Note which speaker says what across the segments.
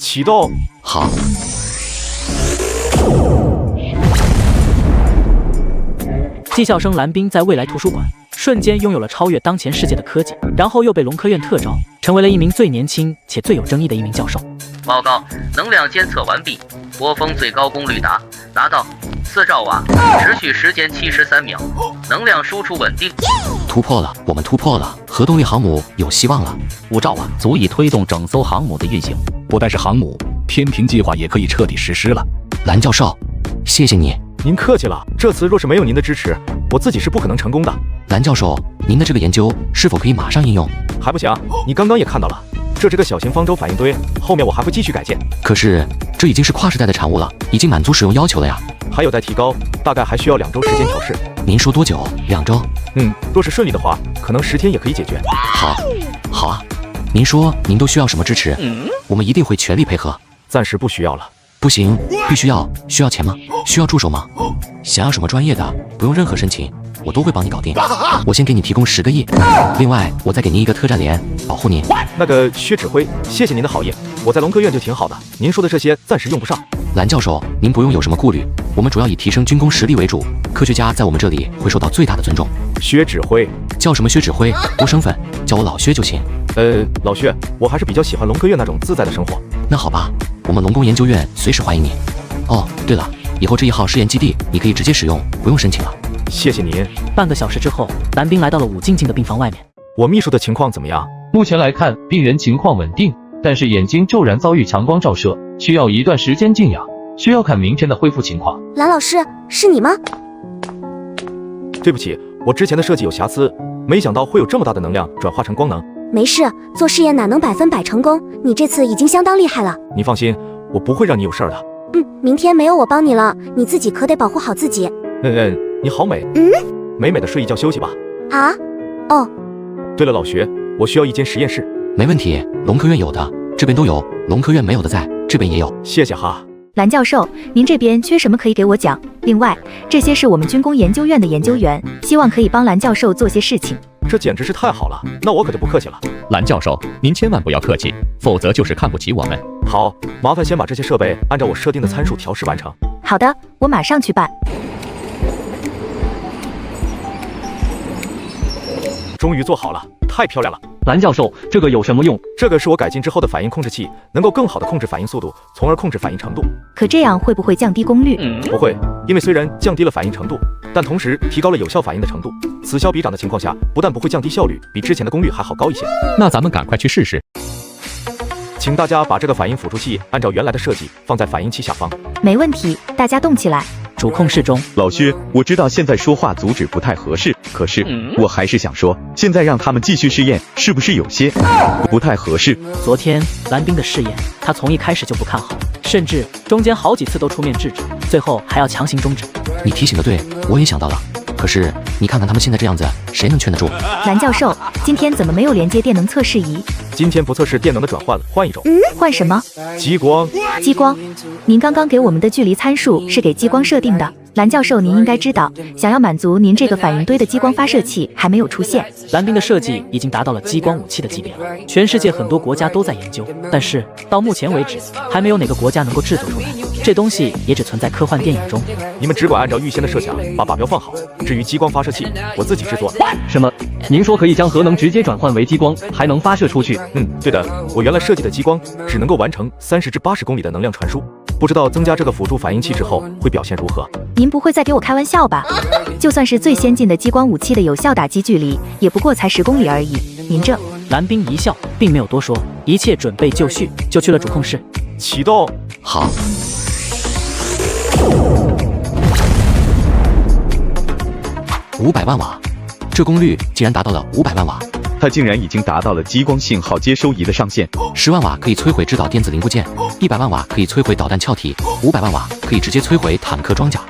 Speaker 1: 启动。
Speaker 2: 好。
Speaker 3: 技校生蓝冰在未来图书馆瞬间拥有了超越当前世界的科技，然后又被龙科院特招，成为了一名最年轻且最有争议的一名教授。
Speaker 4: 报告，能量监测完毕，波峰最高功率达到4兆瓦，持续时间73秒，能量输出稳定。
Speaker 2: 突破了，我们突破了，核动力航母有希望了。
Speaker 5: 5兆瓦足以推动整艘航母的运行，
Speaker 6: 不但是航母，天平计划也可以彻底实施了。
Speaker 2: 蓝教授，谢谢你。
Speaker 1: 您客气了，这次若是没有您的支持，我自己是不可能成功的。
Speaker 2: 蓝教授，您的这个研究是否可以马上应用？
Speaker 1: 还不行，你刚刚也看到了，这是个小型方舟反应堆，后面我还会继续改建。
Speaker 2: 可是这已经是跨时代的产物了，已经满足使用要求了呀。
Speaker 1: 还有待提高，大概还需要2周时间调试。
Speaker 2: 您说多久？2周？
Speaker 1: 若是顺利的话，可能10天也可以解决。
Speaker 2: 好啊。您说您都需要什么支持？我们一定会全力配合。
Speaker 1: 暂时不需要了。
Speaker 2: 不行，必须要。需要钱吗？需要助手吗？想要什么专业的，不用任何申请，我都会帮你搞定。我先给你提供10个亿，另外我再给您一个特战连，保护您。
Speaker 1: 那个薛指挥，谢谢您的好意，我在龙科院就挺好的，您说的这些暂时用不上。
Speaker 2: 蓝教授，您不用有什么顾虑，我们主要以提升军工实力为主，科学家在我们这里会受到最大的尊重。
Speaker 1: 薛指挥？叫
Speaker 2: 什么薛指挥？无身份，叫我老薛就行。
Speaker 1: 老薛，我还是比较喜欢龙科院那种自在的生活。
Speaker 2: 那好吧，我们龙工研究院随时欢迎你。哦，对了，以后这1号试验基地你可以直接使用，不用申请了。
Speaker 1: 谢谢您。
Speaker 3: 半个小时之后，蓝冰来到了武静静的病房外面。
Speaker 1: 我秘书的情况怎么样？
Speaker 7: 目前来看，病人情况稳定，但是眼睛骤然遭遇强光照射，需要一段时间静养，需要看明天的恢复情况。
Speaker 8: 蓝老师，是你吗？
Speaker 1: 对不起，我之前的设计有瑕疵，没想到会有这么大的能量转化成光能。
Speaker 8: 没事，做试验哪能100%成功？你这次已经相当厉害了。
Speaker 1: 你放心，我不会让你有事儿的。
Speaker 8: 明天没有我帮你了，你自己可得保护好自己。
Speaker 1: 你好美。美美的睡一觉休息吧。
Speaker 8: 啊？哦。
Speaker 1: 对了，老薛，我需要一间实验室。
Speaker 2: 没问题，龙科院有的，这边都有，龙科院没有的在这边也有。
Speaker 1: 谢谢哈。
Speaker 9: 蓝教授，您这边缺什么可以给我讲？另外，这些是我们军工研究院的研究员，希望可以帮蓝教授做些事情。
Speaker 1: 这简直是太好了，那我可就不客气了。
Speaker 6: 蓝教授，您千万不要客气，否则就是看不起我们。
Speaker 1: 好，麻烦先把这些设备按照我设定的参数调试完成。
Speaker 9: 好的，我马上去办。
Speaker 1: 终于做好了，太漂亮了。
Speaker 7: 蓝教授，这个有什么用？
Speaker 1: 这个是我改进之后的反应控制器，能够更好的控制反应速度，从而控制反应程度。
Speaker 9: 可这样会不会降低功率？
Speaker 1: 不会，因为虽然降低了反应程度，但同时提高了有效反应的程度。此消彼长的情况下，不但不会降低效率，比之前的功率还好高一些。
Speaker 6: 那咱们赶快去试试。
Speaker 1: 请大家把这个反应辅助器按照原来的设计放在反应器下方。
Speaker 9: 没问题，大家动起来。
Speaker 3: 主控室中，
Speaker 10: 老薛，我知道现在说话阻止不太合适，可是我还是想说，现在让他们继续试验，是不是有些不太合适？
Speaker 3: 昨天蓝冰的试验，他从一开始就不看好，甚至中间好几次都出面制止，最后还要强行终止。
Speaker 2: 你提醒的对，我也想到了。可是你看看他们现在这样子，谁能劝得住？
Speaker 9: 蓝教授，今天怎么没有连接电能测试仪？
Speaker 1: 今天不测试电能的转换了，换一种。
Speaker 9: 换什么？
Speaker 1: 激光。
Speaker 9: 激光？您刚刚给我们的距离参数是给激光设定的。蓝教授，您应该知道，想要满足您这个反应堆的激光发射器还没有出现。
Speaker 3: 蓝冰的设计已经达到了激光武器的级别了，全世界很多国家都在研究，但是到目前为止，还没有哪个国家能够制作出来。这东西也只存在科幻电影中。
Speaker 1: 你们只管按照预先的设想把靶标放好，至于激光发射器，我自己制作的。
Speaker 7: 什么？您说可以将核能直接转换为激光，还能发射出去？
Speaker 1: 对的，我原来设计的激光只能够完成30至80公里的能量传输，不知道增加这个辅助反应器之后会表现如何。
Speaker 9: 您不会再给我开玩笑吧？就算是最先进的激光武器的有效打击距离，也不过才10公里而已。您这……
Speaker 3: 蓝冰一笑，并没有多说，一切准备就绪，就去了主控室。
Speaker 1: 启动。
Speaker 2: 好。500万瓦，这功率竟然达到了500万瓦。
Speaker 10: 它竟然已经达到了激光信号接收仪的上限。
Speaker 2: 10万瓦可以摧毁制导电子零部件，100万瓦可以摧毁导弹壳体，500万瓦可以直接摧毁坦克装甲。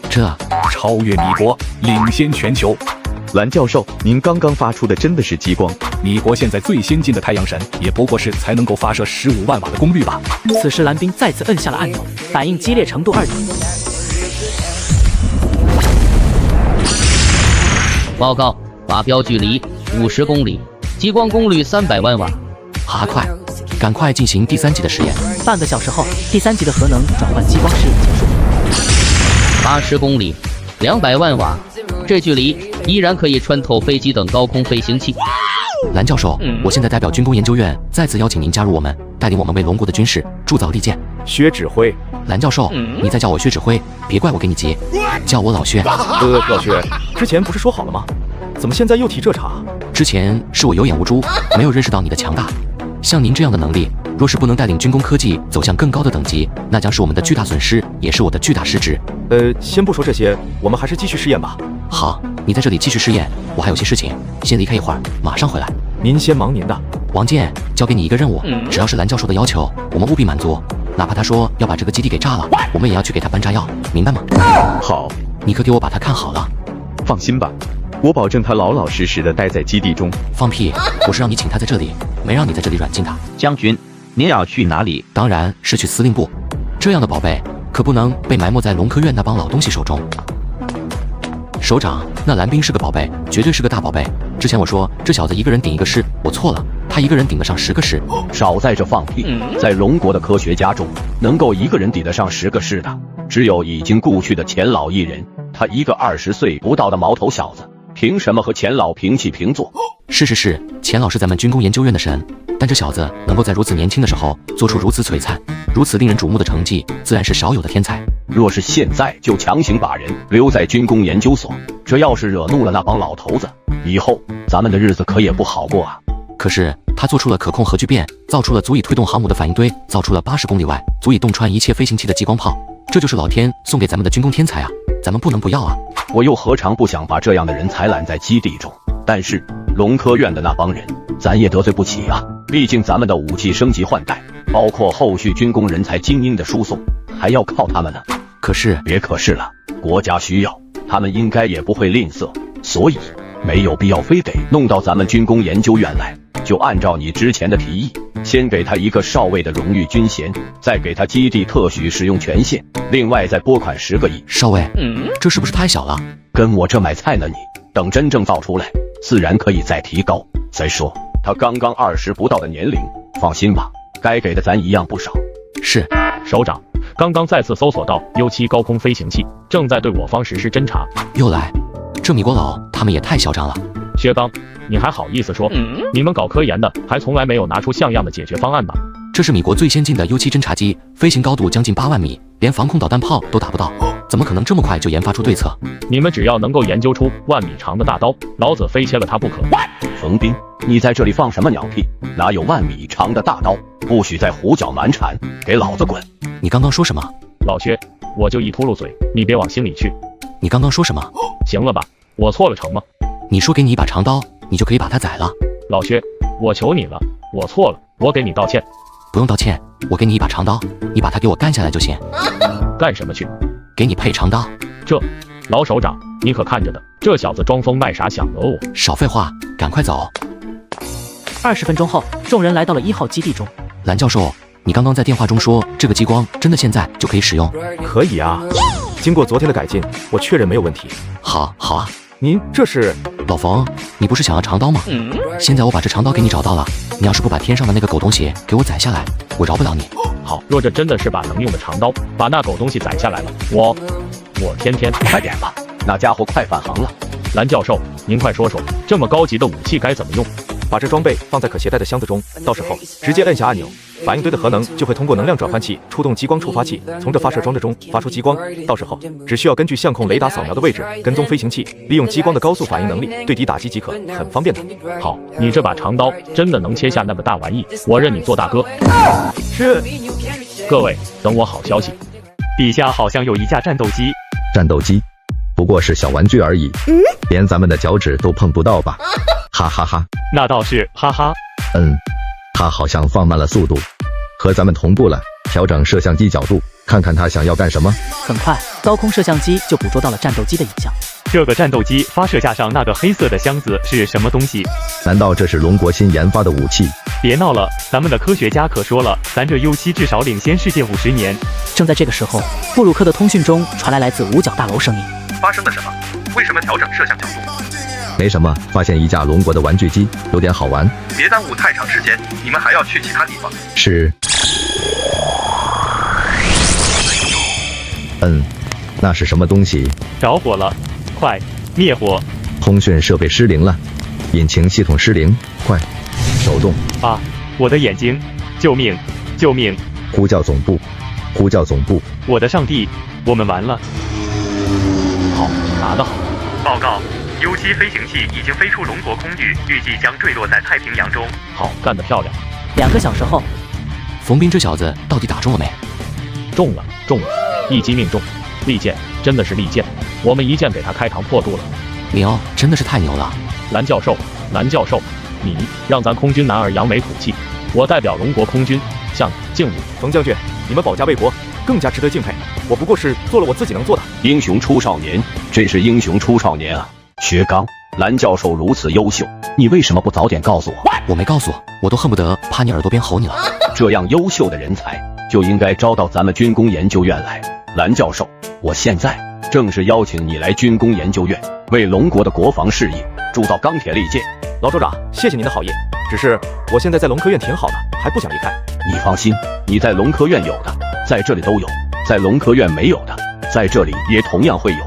Speaker 2: 这
Speaker 6: 超越米国，领先全球。
Speaker 10: 蓝教授，您刚刚发出的真的是激光？
Speaker 6: 米国现在最先进的太阳神，也不过是才能够发射15万瓦的功率吧。
Speaker 3: 此时蓝冰再次摁下了按钮，反应激烈程度2点。
Speaker 4: 报告，靶标距离50公里，激光功率300万瓦。
Speaker 2: 快！赶快进行第3级的实验。
Speaker 3: 半个小时后，第3级的核能转换激光试验结束。
Speaker 4: 80公里，200万瓦，这距离依然可以穿透飞机等高空飞行器。
Speaker 2: 蓝教授，我现在代表军工研究院再次邀请您加入我们，带领我们为龙国的军事铸造利剑。
Speaker 1: 薛指挥，
Speaker 2: 蓝教授，你再叫我薛指挥，别怪我给你急，叫我老薛。
Speaker 1: 老薛，之前不是说好了吗？怎么现在又提这茬？
Speaker 2: 之前是我有眼无珠，没有认识到你的强大。像您这样的能力，若是不能带领军工科技走向更高的等级，那将是我们的巨大损失，也是我的巨大失职。
Speaker 1: 先不说这些，我们还是继续试验吧。
Speaker 2: 好，你在这里继续试验，我还有些事情，先离开一会儿，马上回来。
Speaker 1: 您先忙您的。
Speaker 2: 王健，交给你一个任务，只要是蓝教授的要求，我们务必满足。哪怕他说要把这个基地给炸了，我们也要去给他搬炸药，明白吗？
Speaker 10: 好，
Speaker 2: 你可给我把他看好了。
Speaker 10: 放心吧，我保证他老老实实的待在基地中。
Speaker 2: 放屁！我是让你请他在这里，没让你在这里软禁他。
Speaker 5: 将军，您要去哪里？
Speaker 2: 当然是去司令部。这样的宝贝可不能被埋没在龙科院那帮老东西手中。首长，那蓝冰是个宝贝，绝对是个大宝贝。之前我说这小子一个人顶一个师，我错了，他一个人顶得上10个师。
Speaker 11: 少在这放屁！在龙国的科学家中，能够一个人抵得上10个师的，只有已经故去的钱老一人。他一个20岁不到的毛头小子，凭什么和钱老平起平坐？
Speaker 2: 是，钱老是咱们军工研究院的神，但这小子能够在如此年轻的时候做出如此璀璨、如此令人瞩目的成绩，自然是少有的天才。
Speaker 11: 若是现在就强行把人留在军工研究所，这要是惹怒了那帮老头子，以后咱们的日子可也不好过啊。
Speaker 2: 可是他做出了可控核聚变，造出了足以推动航母的反应堆，造出了80公里外足以洞穿一切飞行器的激光炮，这就是老天送给咱们的军工天才啊，咱们不能不要啊。
Speaker 11: 我又何尝不想把这样的人才揽在基地中，但是龙科院的那帮人咱也得罪不起啊，毕竟咱们的武器升级换代，包括后续军工人才精英的输送，还要靠他们呢。
Speaker 2: 可是
Speaker 11: 别可是了，国家需要，他们应该也不会吝啬，所以没有必要非得弄到咱们军工研究院来。就按照你之前的提议，先给他一个少尉的荣誉军衔，再给他基地特许使用权限，另外再拨款10个亿。
Speaker 2: 少尉，这是不是太小了？
Speaker 11: 跟我这买菜呢你，等真正造出来，自然可以再提高。再说他刚刚20不到的年龄，放心吧，该给的咱一样不少。
Speaker 2: 是，
Speaker 7: 首长，刚刚再次搜索到U7高空飞行器，正在对我方实施侦查。
Speaker 2: 又来，这米国佬他们也太嚣张了。
Speaker 7: 薛刚，你还好意思说？你们搞科研的还从来没有拿出像样的解决方案吧？
Speaker 2: 这是米国最先进的U7侦察机，飞行高度将近8万米，连防空导弹炮都打不到，怎么可能这么快就研发出对策？
Speaker 7: 你们只要能够研究出1万米长的大刀，老子非切了它不可。
Speaker 11: 冯斌，你在这里放什么鸟屁？哪有1万米长的大刀？不许再胡搅蛮缠，给老子滚！
Speaker 2: 你刚刚说什么？
Speaker 7: 老薛，我就一秃噜嘴，你别往心里去。
Speaker 2: 你刚刚说什么？
Speaker 7: 行了吧，我错了成吗？
Speaker 2: 你说给你一把长刀，你就可以把它宰了。
Speaker 7: 老薛，我求你了，我错了，我给你道歉。
Speaker 2: 不用道歉，我给你一把长刀，你把它给我干下来就行。
Speaker 7: 干什么去？
Speaker 2: 给你配长刀。
Speaker 7: 这，老首长，你可看着的，这小子装疯卖傻想讹我。
Speaker 2: 少废话，赶快走。
Speaker 3: 20分钟后，众人来到了1号基地中。
Speaker 2: 蓝教授，你刚刚在电话中说这个激光真的现在就可以使用？
Speaker 1: 可以啊，经过昨天的改进，我确认没有问题。
Speaker 2: 好啊。
Speaker 1: 您这是？
Speaker 2: 老冯，你不是想要长刀吗？现在我把这长刀给你找到了，你要是不把天上的那个狗东西给我宰下来，我饶不了你。
Speaker 7: 好，若这真的是把能用的长刀，把那狗东西宰下来了，我天天
Speaker 11: 快点吧，那家伙快返航了。
Speaker 7: 蓝教授，您快说说，这么高级的武器该怎么用？
Speaker 1: 把这装备放在可携带的箱子中，到时候直接按下按钮，反应堆的核能就会通过能量转换器触动激光触发器，从这发射装置中发出激光。到时候只需要根据相控雷达扫描的位置跟踪飞行器，利用激光的高速反应能力对敌打击即可，很方便的。
Speaker 7: 好，你这把长刀真的能切下那么大玩意，我认你做大哥。
Speaker 1: 是。
Speaker 7: 各位，等我好消息。
Speaker 12: 底下好像有一架战斗机。
Speaker 13: 战斗机？不过是小玩具而已，连咱们的脚趾都碰不到吧？哈哈哈。
Speaker 12: 那倒是，哈哈。
Speaker 13: 他好像放慢了速度，和咱们同步了。调整摄像机角度，看看他想要干什么。
Speaker 3: 很快，高空摄像机就捕捉到了战斗机的影像。
Speaker 12: 这个战斗机发射架上那个黑色的箱子是什么东西？
Speaker 13: 难道这是龙国新研发的武器？
Speaker 12: 别闹了，咱们的科学家可说了，咱这U7至少领先世界50年。
Speaker 3: 正在这个时候，布鲁克的通讯中传来自五角大楼声音。
Speaker 14: 发生了什么？为什么调整摄像角度？
Speaker 13: 没什么，发现一架龙国的玩具机，有点好玩。
Speaker 14: 别耽误太长时间，你们还要去其他地方。
Speaker 13: 是。那是什么东西？
Speaker 12: 着火了，快灭火！
Speaker 13: 通讯设备失灵了，引擎系统失灵，快手动！
Speaker 12: 啊，我的眼睛！救命！救命！
Speaker 13: 呼叫总部！呼叫总部！
Speaker 12: 我的上帝，我们完了！
Speaker 6: 好，打得好！
Speaker 12: 报告，U7飞行器已经飞出龙国空域，预计将坠落在太平洋中。
Speaker 6: 好，干得漂亮
Speaker 3: ！2个小时后，
Speaker 2: 冯斌这小子到底打中了没？
Speaker 6: 中了，中了，一击命中！利剑，真的是利剑，我们一剑给他开膛破肚了。
Speaker 2: 里奥真的是太牛了！
Speaker 6: 蓝教授，蓝教授，你让咱空军男儿扬眉吐气，我代表龙国空军向你敬礼。
Speaker 1: 冯将军，你们保家卫国，更加值得敬佩。我不过是做了我自己能做的。
Speaker 11: 英雄出少年，真是英雄出少年啊！薛刚，蓝教授如此优秀，你为什么不早点告诉我？
Speaker 2: 我没告诉，我都恨不得趴你耳朵边吼你了。
Speaker 11: 这样优秀的人才就应该招到咱们军工研究院来。蓝教授，我现在正式邀请你来军工研究院，为龙国的国防事业铸造钢铁利剑。
Speaker 1: 老首长，谢谢您的好意，只是我现在在龙科院挺好的，还不想离开。
Speaker 11: 你放心，你在龙科院有的，在这里都有；在龙科院没有的，在这里也同样会有。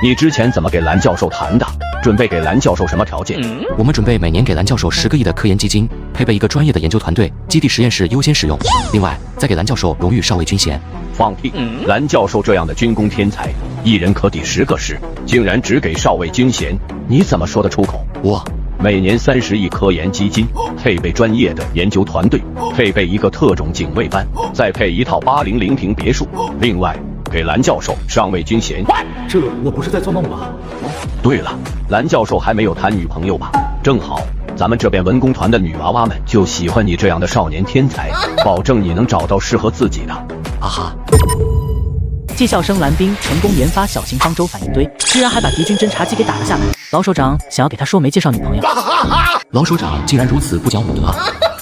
Speaker 11: 你之前怎么给蓝教授谈的？准备给蓝教授什么条件？
Speaker 2: 我们准备每年给蓝教授10个亿的科研基金，配备一个专业的研究团队，基地实验室优先使用。另外，再给蓝教授荣誉少尉军衔。
Speaker 11: 放屁！蓝教授这样的军工天才，一人可抵10个师，竟然只给少尉军衔，你怎么说得出口？
Speaker 2: 我
Speaker 11: 每年30亿科研基金，配备专业的研究团队，配备一个特种警卫班，再配一套800平别墅，另外给蓝教授上尉军衔。
Speaker 1: 这我不是在做梦吧？
Speaker 11: 对了，蓝教授还没有谈女朋友吧？正好，咱们这边文工团的女娃娃们就喜欢你这样的少年天才，保证你能找到适合自己的。
Speaker 2: 啊哈！
Speaker 3: 技校生蓝兵成功研发小型方舟反应堆，居然还把敌军侦察机给打了下来。老首长想要给他说媒介绍女朋友。
Speaker 2: 老首长竟然如此不讲武德，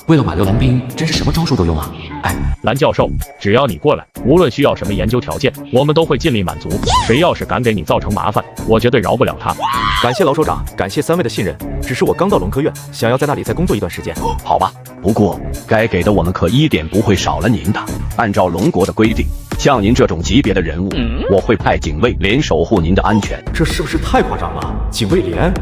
Speaker 2: 为了挽留蓝兵，真是什么招数都用啊！哎，
Speaker 6: 蓝教授，只要你过来，无论需要什么研究条件，我们都会尽力满足。谁要是敢给你造成麻烦，我绝对饶不了他。
Speaker 1: 感谢老首长，感谢3位的信任。只是我刚到龙科院，想要在那里再工作一段时间。
Speaker 11: 好吧，不过该给的我们可一点不会少了您的。按照龙国的规定，像您这种级别的人物，我会派警卫连守护您的安全。
Speaker 1: 这是不是太夸张了？警卫连，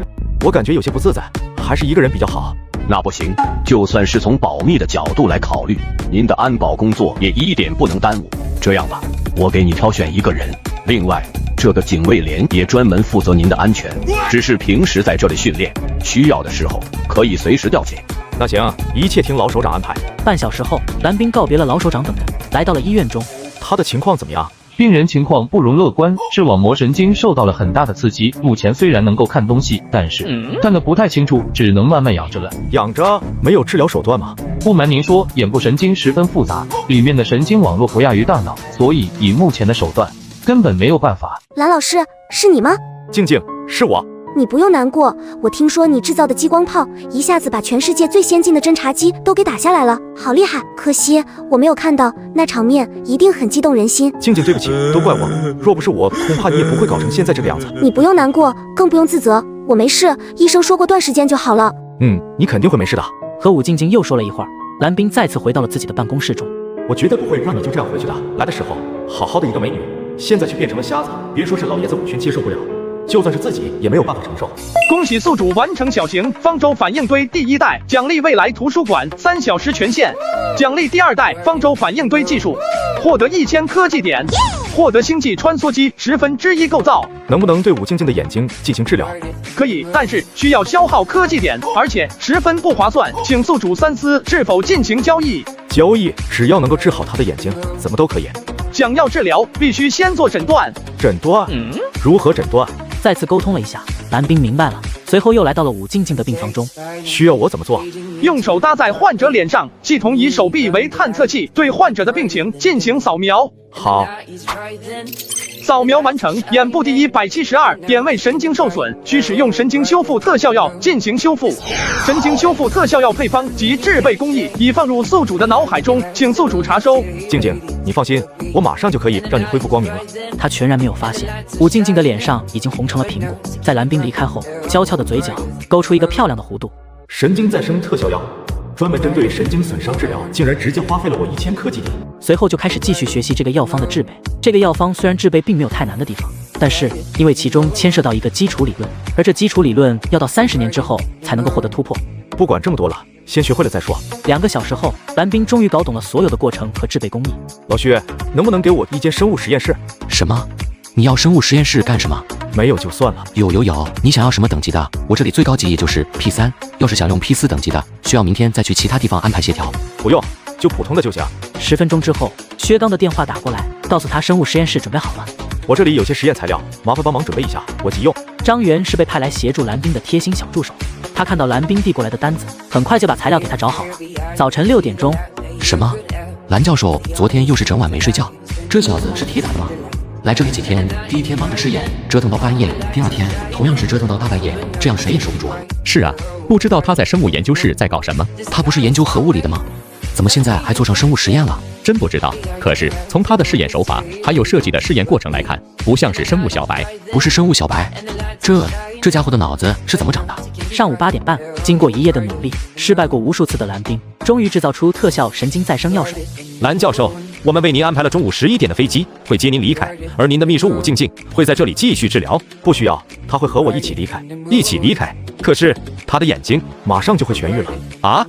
Speaker 1: 我感觉有些不自在，还是一个人比较好。
Speaker 11: 那不行，就算是从保密的角度来考虑，您的安保工作也一点不能耽误。这样吧，我给你挑选一个人，另外这个警卫连也专门负责您的安全，只是平时在这里训练，需要的时候可以随时调遣。
Speaker 1: 那行，一切听老首长安排。
Speaker 3: 半小时后，蓝兵告别了老首长等人，来到了医院中。
Speaker 1: 他的情况怎么样？
Speaker 7: 病人情况不容乐观，视网膜神经受到了很大的刺激，目前虽然能够看东西，但是看得不太清楚，只能慢慢养着了。
Speaker 1: 养着？没有治疗手段吗？
Speaker 7: 不瞒您说，眼部神经十分复杂，里面的神经网络不亚于大脑，所以以目前的手段，根本没有办法。
Speaker 8: 蓝老师，是你吗？
Speaker 1: 静静，是我。
Speaker 8: 你不用难过，我听说你制造的激光炮一下子把全世界最先进的侦察机都给打下来了，好厉害！可惜我没有看到，那场面一定很激动人心。
Speaker 1: 静静，对不起，都怪我，若不是我，恐怕你也不会搞成现在这个样子。
Speaker 8: 你不用难过，更不用自责，我没事，医生说过段时间就好了。
Speaker 1: 你肯定会没事的。
Speaker 3: 和武静静又说了一会儿，蓝兵再次回到了自己的办公室中。
Speaker 1: 我绝对不会让你就这样回去的，来的时候好好的一个美女，现在却变成了瞎子，别说是老爷子武群接受不了，就算是自己也没有办法承受。
Speaker 15: 恭喜宿主完成小型方舟反应堆第1代，奖励未来图书馆3小时权限，奖励第2代方舟反应堆技术，获得1000科技点，获得星际穿梭机1/10构造。
Speaker 1: 能不能对武静静的眼睛进行治疗？
Speaker 15: 可以，但是需要消耗科技点，而且十分不划算，请宿主三思是否进行交易。
Speaker 1: 交易，只要能够治好他的眼睛，怎么都可以。
Speaker 15: 想要治疗，必须先做诊断。
Speaker 1: 诊断？如何诊断？
Speaker 3: 再次沟通了一下，蓝兵明白了，随后又来到了武静静的病房中。
Speaker 1: 需要我怎么做？
Speaker 15: 用手搭在患者脸上，系统以手臂为探测器，对患者的病情进行扫描。
Speaker 1: 好。
Speaker 15: 扫描完成，眼部第172点位神经受损，需使用神经修复特效药进行修复。神经修复特效药配方及制备工艺已放入宿主的脑海中，请宿主查收。
Speaker 1: 静静，你放心，我马上就可以让你恢复光明了。
Speaker 3: 他全然没有发现，武静静的脸上已经红成了苹果。在蓝冰离开后，娇俏的嘴角勾出一个漂亮的弧度。
Speaker 1: 神经再生特效药，专门针对神经损伤治疗，竟然直接花费了我1000科技点。
Speaker 3: 随后就开始继续学习这个药方的制备。这个药方虽然制备并没有太难的地方，但是因为其中牵涉到一个基础理论，而这基础理论要到30年之后才能够获得突破。
Speaker 1: 不管这么多了，先学会了再说。
Speaker 3: 2个小时后，蓝冰终于搞懂了所有的过程和制备工艺。
Speaker 1: 老徐，能不能给我一间生物实验室？
Speaker 2: 什么？你要生物实验室干什么？
Speaker 1: 没有就算了。
Speaker 2: 有，你想要什么等级的？我这里最高级也就是 P3，要是想用 P4等级的，需要明天再去其他地方安排协调。
Speaker 1: 不用，就普通的就行。
Speaker 3: 10分钟之后，薛刚的电话打过来，告诉他生物实验室准备好了。
Speaker 1: 我这里有些实验材料，麻烦帮忙准备一下，我急用。
Speaker 3: 张元是被派来协助蓝冰的贴心小助手，他看到蓝冰递过来的单子，很快就把材料给他找好了。早晨6点钟。
Speaker 2: 什么？蓝教授昨天又是整晚没睡觉？这小子是铁打的吗？来这里几天，第1天忙着试验，折腾到半夜，第2天同样是折腾到大半夜，这样谁也守不住啊。
Speaker 16: 是啊，不知道他在生物研究室在搞什么？
Speaker 2: 他不是研究核物理的吗？怎么现在还做上生物实验了？
Speaker 16: 真不知道。可是从他的试验手法还有设计的试验过程来看，不像是生物小白。
Speaker 2: 不是生物小白？这家伙的脑子是怎么长的？
Speaker 3: 上午8点半，经过1夜的努力，失败过无数次的蓝冰，终于制造出特效神经再生药水。
Speaker 1: 蓝教授，我们为您安排了中午11点的飞机，会接您离开，而您的秘书武静静会在这里继续治疗。不需要，他会和我一起离开。一起离开？可是他的眼睛马上就会痊愈了啊！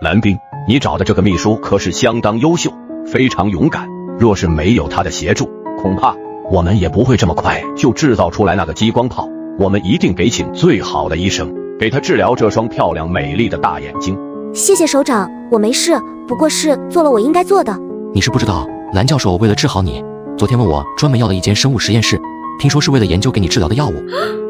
Speaker 11: 蓝冰，你找的这个秘书可是相当优秀，非常勇敢。若是没有他的协助，恐怕我们也不会这么快就制造出来那个激光炮。我们一定给请最好的医生，给他治疗这双漂亮美丽的大眼睛。
Speaker 8: 谢谢首长，我没事，不过是做了我应该做的。
Speaker 2: 你是不知道，蓝教授为了治好你，昨天问我专门要了一间生物实验室，听说是为了研究给你治疗的药物，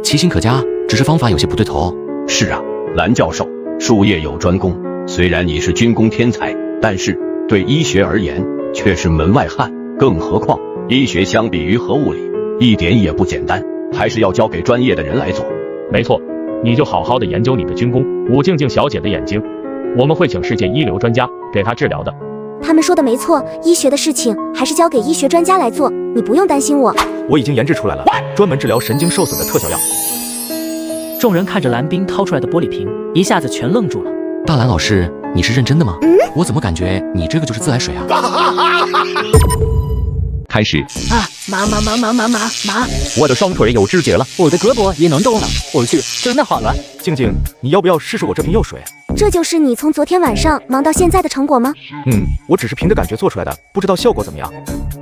Speaker 2: 其心可嘉，只是方法有些不对头。
Speaker 11: 是啊，蓝教授，术业有专攻，虽然你是军工天才，但是对医学而言却是门外汉。更何况医学相比于核物理，一点也不简单，还是要交给专业的人来做。
Speaker 6: 没错，你就好好的研究你的军工。武静静小姐的眼睛，我们会请世界一流专家给她治疗的。
Speaker 8: 他们说的没错，医学的事情还是交给医学专家来做，你不用担心我。
Speaker 1: 我已经研制出来了，专门治疗神经受损的特效药。
Speaker 3: 众人看着蓝冰掏出来的玻璃瓶，一下子全愣住了。
Speaker 2: 大蓝老师，你是认真的吗？我怎么感觉你这个就是自来水啊？
Speaker 16: 开始
Speaker 3: 啊！麻！
Speaker 1: 我的双腿有知觉了，
Speaker 3: 我的胳膊也能动了。我去，真的好了。
Speaker 1: 静静，你要不要试试我这瓶药水？
Speaker 8: 这就是你从昨天晚上忙到现在的成果吗？
Speaker 1: 我只是凭着感觉做出来的，不知道效果怎么样。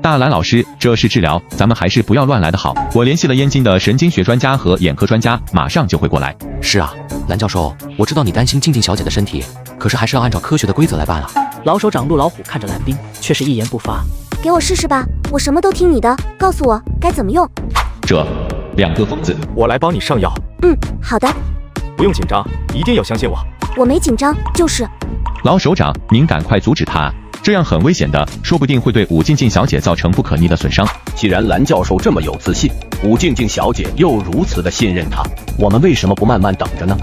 Speaker 16: 大蓝老师，这是治疗，咱们还是不要乱来的好。我联系了燕京的神经学专家和眼科专家，马上就会过来。
Speaker 2: 是啊，蓝教授，我知道你担心静静小姐的身体，可是还是要按照科学的规则来办啊。
Speaker 3: 老首长陆老虎看着蓝冰，却是一言不发。
Speaker 8: 给我试试吧，我什么都听你的，告诉我该怎么用。
Speaker 16: 这2个疯子，
Speaker 1: 我来帮你上药。
Speaker 8: 好的。
Speaker 1: 不用紧张，一定要相信我。
Speaker 8: 我没紧张，就是。
Speaker 16: 老首长，您赶快阻止他，这样很危险的，说不定会对武静静小姐造成不可逆的损伤。
Speaker 11: 既然蓝教授这么有自信，武静静小姐又如此的信任他，我们为什么不慢慢等着呢？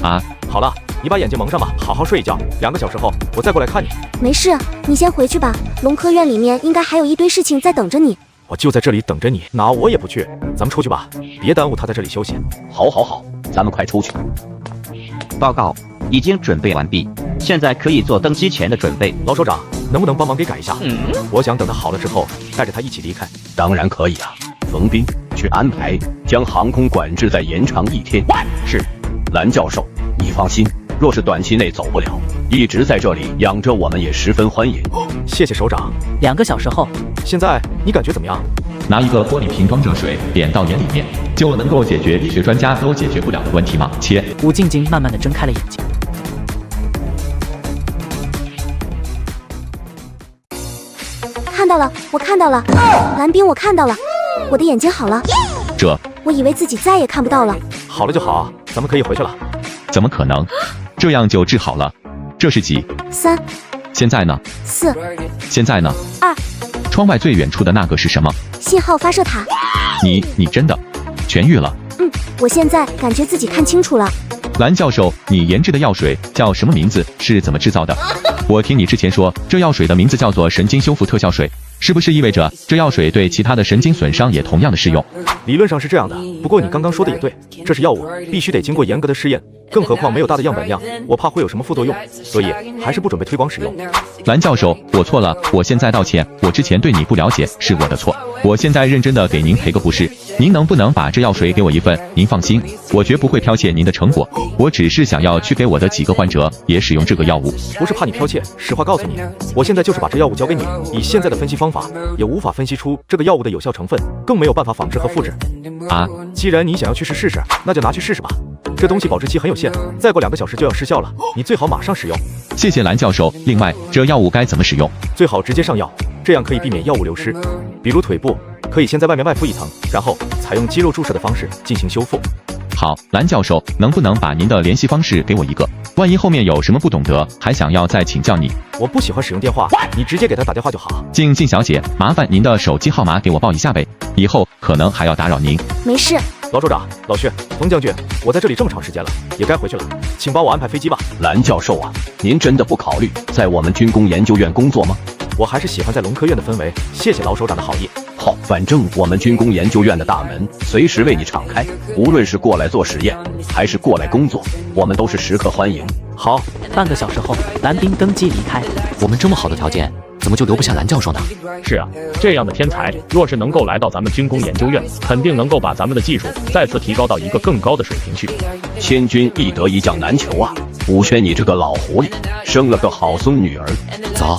Speaker 16: 啊，
Speaker 1: 好了，你把眼睛蒙上吧，好好睡一觉，2个小时后我再过来看你。
Speaker 8: 没事，你先回去吧，龙科院里面应该还有一堆事情在等着你。
Speaker 1: 我就在这里等着你，哪我也不去，咱们出去吧，别耽误他在这里休息。
Speaker 11: 好，咱们快出去。
Speaker 5: 报告已经准备完毕，现在可以做登机前的准备。
Speaker 1: 老首长，能不能帮忙给改一下？我想等他好了之后，带着他一起离开。
Speaker 11: 当然可以啊，冯斌，去安排将航空管制再延长1天。
Speaker 1: 是。
Speaker 11: 蓝教授，你放心，若是短期内走不了，一直在这里养着我们也十分欢迎。
Speaker 1: 谢谢首长。
Speaker 3: 2个小时后，
Speaker 1: 现在你感觉怎么样？
Speaker 16: 拿一个玻璃瓶装着水，点到眼里面，就能够解决医学专家都解决不了的问题吗？切！
Speaker 3: 武静静慢慢的睁开了眼睛。
Speaker 8: 看到了，我看到了，蓝冰，我看到了，我的眼睛好了。我以为自己再也看不到了。
Speaker 1: 好了就好，咱们可以回去了。
Speaker 16: 怎么可能？这样就治好了？这是几？
Speaker 8: 3。
Speaker 16: 现在呢？
Speaker 8: 4。
Speaker 16: 现在呢？
Speaker 8: 2。
Speaker 16: 窗外最远处的那个是什么？
Speaker 8: 信号发射塔。
Speaker 16: 你真的痊愈了？
Speaker 8: 我现在感觉自己看清楚了。
Speaker 16: 蓝教授，你研制的药水叫什么名字？是怎么制造的？我听你之前说，这药水的名字叫做神经修复特效水，是不是意味着这药水对其他的神经损伤也同样的适用？
Speaker 1: 理论上是这样的，不过你刚刚说的也对，这是药物，必须得经过严格的试验，更何况没有大的样本量，我怕会有什么副作用，所以还是不准备推广使用。
Speaker 16: 蓝教授，我错了，我现在道歉，我之前对你不了解，是我的错。我现在认真的给您赔个不是，您能不能把这药水给我一份？您放心，我绝不会剽窃您的成果，我只是想要去给我的几个患者也使用这个药物。
Speaker 1: 不是怕你剽窃，实话告诉你，我现在就是把这药物交给你，以现在的分析方法，也无法分析出这个药物的有效成分，更没有办法仿制和复制。
Speaker 16: 啊，
Speaker 1: 既然你想要去试试，那就拿去试试吧。这东西保质期很有限，再过2个小时就要失效了，你最好马上使用。
Speaker 16: 谢谢蓝教授。另外，这药物该怎么使用？
Speaker 1: 最好直接上药，这样可以避免药物流失。比如腿部，可以先在外面外敷一层，然后采用肌肉注射的方式进行修复。
Speaker 16: 好，蓝教授，能不能把您的联系方式给我一个？万一后面有什么不懂得，还想要再请教你。
Speaker 1: 我不喜欢使用电话，你直接给他打电话就好。
Speaker 16: 静小姐，麻烦您的手机号码给我报一下呗，以后可能还要打扰您。
Speaker 8: 没事。
Speaker 1: 老首长、老薛、冯将军，我在这里这么长时间了，也该回去了，请帮我安排飞机吧。
Speaker 11: 蓝教授啊，您真的不考虑在我们军工研究院工作吗？
Speaker 1: 我还是喜欢在龙科院的氛围，谢谢老首长的好意。
Speaker 11: 好，反正我们军工研究院的大门随时为你敞开，无论是过来做实验，还是过来工作，我们都是时刻欢迎。
Speaker 3: 好，半个小时后，蓝兵登机离开。
Speaker 2: 我们这么好的条件，怎么就留不下蓝教授呢？
Speaker 6: 是啊，这样的天才，若是能够来到咱们军工研究院，肯定能够把咱们的技术再次提高到一个更高的水平去。
Speaker 11: 千军易得，一将难求啊！武轩，你这个老狐狸，生了个好孙女儿。
Speaker 2: 走，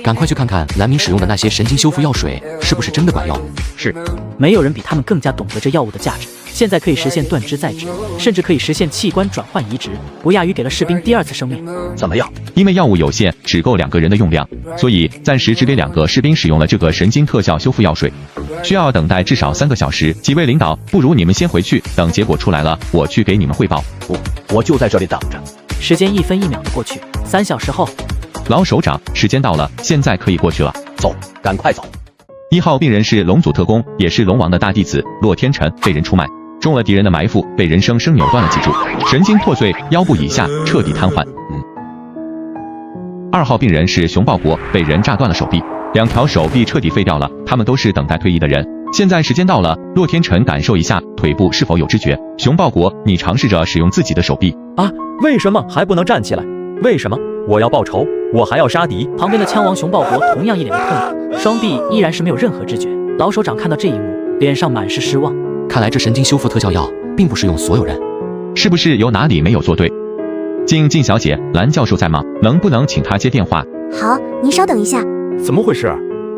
Speaker 2: 赶快去看看蓝明使用的那些神经修复药水是不是真的管用。
Speaker 6: 是，
Speaker 3: 没有人比他们更加懂得这药物的价值。现在可以实现断肢再植，甚至可以实现器官转换移植，不亚于给了士兵第2次生命。
Speaker 11: 怎么样？
Speaker 16: 因为药物有限，只够2个人的用量，所以暂时只给2个士兵使用了这个神经特效修复药水，需要等待至少3个小时。几位领导，不如你们先回去，等结果出来了，我去给你们汇报。
Speaker 11: 我就在这里等着。
Speaker 3: 时间1分1秒的过去，3小时后，
Speaker 16: 老首长，时间到了，现在可以过去了。
Speaker 11: 走，赶快走。
Speaker 16: 1号病人是龙祖特工，也是龙王的大弟子洛天辰，被人出卖，中了敌人的埋伏，被人生生扭断了脊柱，神经破碎，腰部以下彻底瘫痪。2号病人是熊抱国，被人炸断了手臂，2条手臂彻底废掉了，他们都是等待退役的人。现在时间到了，洛天辰感受一下腿部是否有知觉。熊抱国，你尝试着使用自己的手臂。
Speaker 17: 啊，为什么还不能站起来？为什么？我要报仇，我还要杀敌。
Speaker 3: 旁边的枪王熊抱国同样一脸的痛苦，双臂依然是没有任何知觉。老首长看到这一幕，脸上满是失望。
Speaker 2: 看来这神经修复特效药并不适用所有人，
Speaker 16: 是不是有哪里没有做对？静小姐，蓝教授在吗？能不能请他接电话？
Speaker 8: 好，您稍等一下。
Speaker 1: 怎么回事？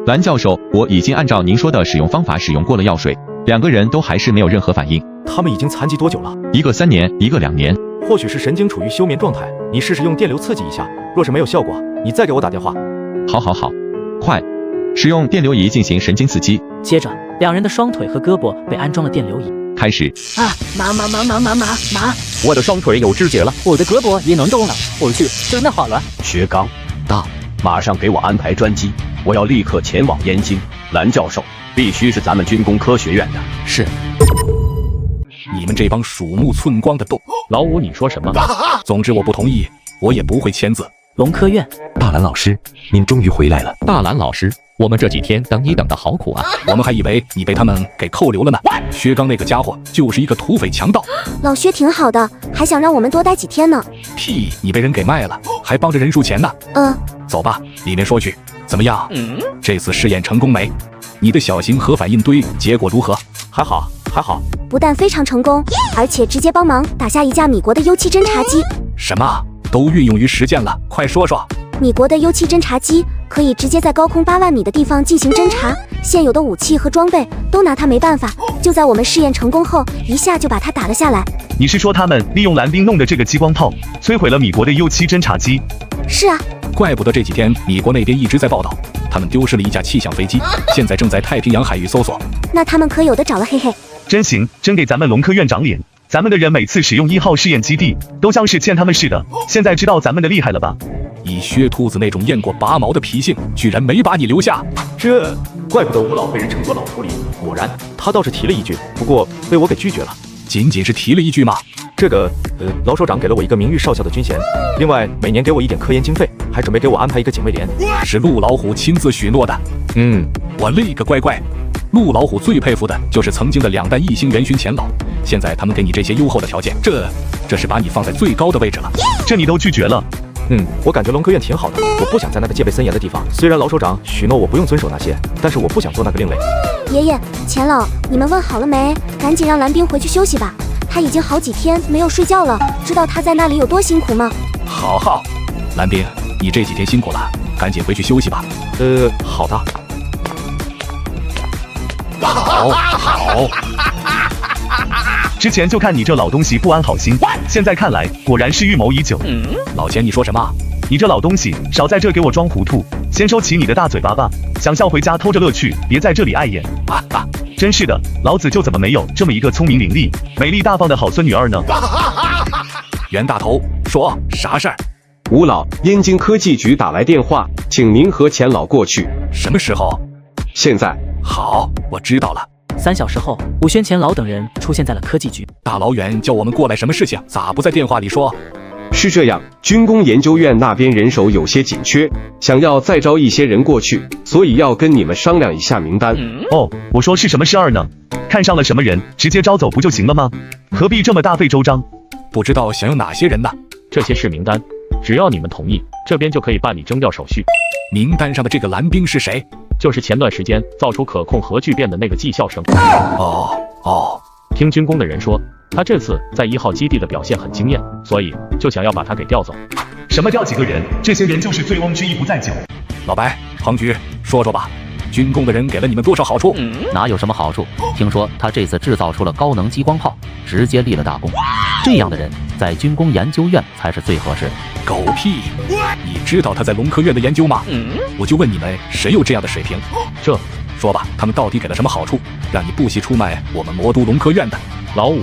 Speaker 16: 蓝教授，我已经按照您说的使用方法使用过了药水，2个人都还是没有任何反应。
Speaker 1: 他们已经残疾多久了？
Speaker 16: 一个3年，一个2年。
Speaker 1: 或许是神经处于休眠状态，你试试用电流刺激一下，若是没有效果，你再给我打电话。
Speaker 16: 好，快，使用电流仪进行神经刺激。
Speaker 3: 接着，2人的双腿和胳膊被安装了电流仪。
Speaker 16: 开始。
Speaker 3: 啊，麻！
Speaker 17: 我的双腿有知觉了，我的胳膊也能动了。我去，真的好了。
Speaker 11: 薛刚，
Speaker 2: 到，
Speaker 11: 马上给我安排专机，我要立刻前往燕京。蓝教授，必须是咱们军工科学院的。
Speaker 2: 是。
Speaker 18: 你们这帮鼠目寸光的动，
Speaker 6: 老五，你说什么？
Speaker 18: 总之我不同意，我也不会签字。
Speaker 3: 龙科院，
Speaker 19: 大蓝老师，您终于回来了。
Speaker 17: 大蓝老师，我们这几天等你等得好苦啊！
Speaker 18: 我们还以为你被他们给扣留了呢。薛刚那个家伙就是一个土匪强盗。
Speaker 8: 老薛挺好的，还想让我们多待几天呢。
Speaker 18: 屁，你被人给卖了，还帮着人数钱呢。走吧，里面说去。怎么样？这次试验成功没？你的小型核反应堆结果如何？
Speaker 1: 还好。
Speaker 8: 不但非常成功，而且直接帮忙打下一架米国的U7侦察机。
Speaker 18: 什么？都运用于实践了？快说说。
Speaker 8: 米国的U7侦察机可以直接在高空8万米的地方进行侦察，现有的武器和装备都拿它没办法。就在我们试验成功后，一下就把它打了下来。
Speaker 12: 你是说他们利用蓝兵弄的这个激光炮摧毁了米国的U7侦察机？
Speaker 8: 是啊，
Speaker 18: 怪不得这几天米国那边一直在报道，他们丢失了一架气象飞机，现在正在太平洋海域搜索。
Speaker 8: 那他们可有的找了，嘿嘿。
Speaker 12: 真行，真给咱们龙科院长脸。咱们的人每次使用1号试验基地，都像是欠他们似的。现在知道咱们的厉害了吧？
Speaker 18: 以薛秃子那种验过拔毛的脾性，居然没把你留下。
Speaker 1: 怪不得吴老被人称作老狐狸，果然他倒是提了一句，不过被我给拒绝了。
Speaker 18: 仅仅是提了一句吗？
Speaker 1: 这个，老首长给了我一个名誉少校的军衔，另外每年给我一点科研经费，还准备给我安排一个警卫连。
Speaker 18: 是陆老虎亲自许诺的。我勒个乖乖！陆老虎最佩服的就是曾经的2弹1星元勋钱老，现在他们给你这些优厚的条件，这是把你放在最高的位置了。
Speaker 12: 这你都拒绝了？
Speaker 1: 我感觉龙科院挺好的，我不想在那个戒备森严的地方。虽然老首长许诺我不用遵守那些，但是我不想做那个另类。
Speaker 8: 爷爷，钱老，你们问好了没？赶紧让蓝冰回去休息吧，他已经好几天没有睡觉了，知道他在那里有多辛苦吗？
Speaker 18: 好，蓝冰，你这几天辛苦了，赶紧回去休息吧。
Speaker 1: 好的。
Speaker 18: 好。
Speaker 12: 之前就看你这老东西不安好心，现在看来果然是预谋已久。
Speaker 18: 老钱，你说什么？
Speaker 12: 你这老东西，少在这给我装糊涂，先收起你的大嘴巴吧，想笑回家偷着乐趣，别在这里碍眼。真是的，老子就怎么没有这么一个聪明伶俐、美丽大方的好孙女儿呢？
Speaker 18: 袁大头，说啥事儿？
Speaker 20: 吴老，燕京科技局打来电话，请您和钱老过去。
Speaker 18: 什么时候？
Speaker 20: 现在。
Speaker 3: 好，我知道了。3小时后，武宣钱老等人出现在了科技局。
Speaker 18: 大老远叫我们过来，什么事情？咋不在电话里说？
Speaker 20: 是这样，军工研究院那边人手有些紧缺，想要再招一些人过去，所以要跟你们商量一下名单。
Speaker 12: 哦，我说是什么事儿呢？看上了什么人，直接招走不就行了吗？何必这么大费周章？
Speaker 18: 不知道想要哪些人呢？
Speaker 6: 这些是名单，只要你们同意，这边就可以办理征调手续。
Speaker 18: 名单上的这个蓝冰是谁？
Speaker 6: 就是前段时间造出可控核聚变的那个技校生。听军工的人说，他这次在1号基地的表现很惊艳，所以就想要把他给调走。
Speaker 12: 什么调几个人？这些人就是醉翁之意不在酒。
Speaker 18: 老白、彭局，说说吧，军工的人给了你们多少好处？
Speaker 2: 哪有什么好处？听说他这次制造出了高能激光炮，直接立了大功。这样的人在军工研究院才是最合适的。
Speaker 18: 狗屁！你知道他在龙科院的研究吗？我就问你们，谁有这样的水平？说吧，他们到底给了什么好处，让你不惜出卖我们魔都龙科院的？
Speaker 6: 老五，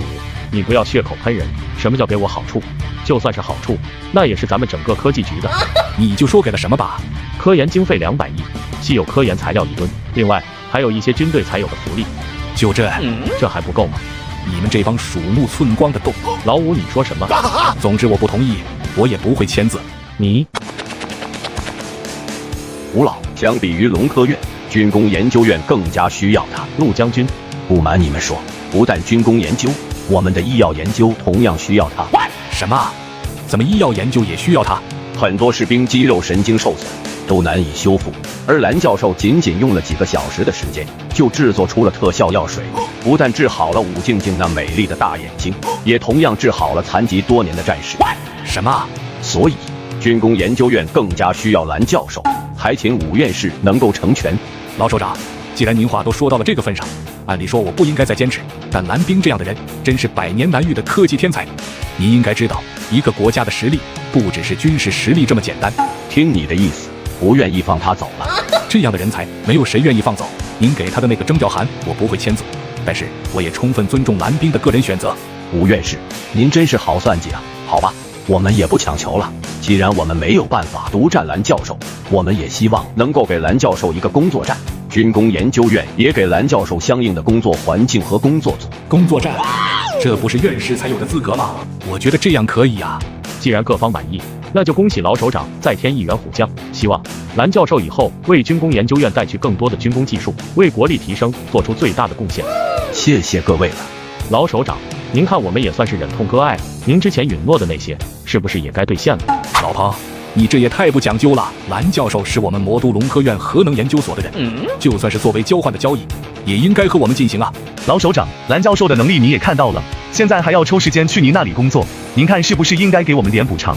Speaker 6: 你不要血口喷人。什么叫给我好处？就算是好处，那也是咱们整个科技局的。
Speaker 18: 你就说给了什么吧。
Speaker 6: 科研经费200亿，既有科研材料1吨，另外还有一些军队才有的福利。
Speaker 18: 就这？
Speaker 6: 这还不够吗？
Speaker 18: 你们这帮鼠目寸光的动物！
Speaker 6: 老五，你说什么？
Speaker 18: 总之我不同意，我也不会签字。
Speaker 6: 你
Speaker 11: 吴老，相比于龙科院，军工研究院更加需要他。
Speaker 6: 陆将军，
Speaker 11: 不瞒你们说，不但军工研究，我们的医药研究同样需要他。
Speaker 18: 什么？怎么医药研究也需要他？
Speaker 11: 很多士兵肌肉神经受损，都难以修复，而蓝教授仅仅用了几个小时的时间，就制作出了特效药水，不但治好了武静静那美丽的大眼睛，也同样治好了残疾多年的战士。
Speaker 18: 什么？
Speaker 11: 所以军工研究院更加需要蓝教授，还请武院士能够成全。
Speaker 18: 老首长，既然您话都说到了这个份上，按理说我不应该再坚持，但蓝冰这样的人真是100年难遇的科技天才。您应该知道，一个国家的实力不只是军事实力这么简单。
Speaker 11: 听你的意思，不愿意放他走了。
Speaker 18: 这样的人才没有谁愿意放走。您给他的那个征调函我不会签字，但是我也充分尊重蓝冰的个人选择。
Speaker 11: 武院士，您真是好算计啊！好吧，我们也不强求了。既然我们没有办法独占蓝教授，我们也希望能够给蓝教授一个工作站。军工研究院也给蓝教授相应的工作环境和工作组。
Speaker 18: 工作站，这不是院士才有的资格吗？我觉得这样可以啊。
Speaker 6: 既然各方满意，那就恭喜老首长再添1员虎将。希望蓝教授以后为军工研究院带去更多的军工技术，为国力提升做出最大的贡献。
Speaker 11: 谢谢各位了。
Speaker 6: 老首长，您看我们也算是忍痛割爱了，您之前允诺的那些是不是也该兑现了？
Speaker 18: 老彭，你这也太不讲究了。蓝教授是我们魔都龙科院核能研究所的人，就算是作为交换的交易，也应该和我们进行啊。
Speaker 12: 老首长，蓝教授的能力你也看到了，现在还要抽时间去您那里工作，您看是不是应该给我们点补偿？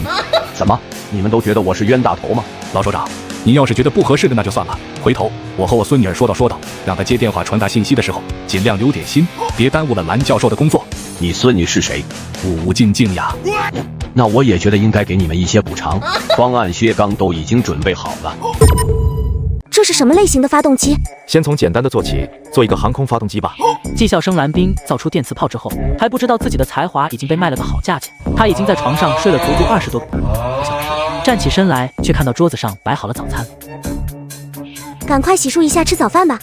Speaker 11: 怎么，你们都觉得我是冤大头吗？
Speaker 18: 老首长，您要是觉得不合适的那就算了，回头我和我孙女儿说道，让她接电话传达信息的时候尽量留点心，别耽误了蓝教授的工作。
Speaker 11: 你孙女是谁？
Speaker 18: 武静静呀。
Speaker 11: 那我也觉得应该给你们一些补偿，方案薛刚都已经准备好了。
Speaker 8: 这是什么类型的发动机？
Speaker 1: 先从简单的做起，做一个航空发动机吧。
Speaker 3: 技校生蓝冰造出电磁炮之后，还不知道自己的才华已经被卖了个好价钱。他已经在床上睡了足足20多个小时，站起身来却看到桌子上摆好了早餐。
Speaker 8: 赶快洗漱一下，吃早饭吧。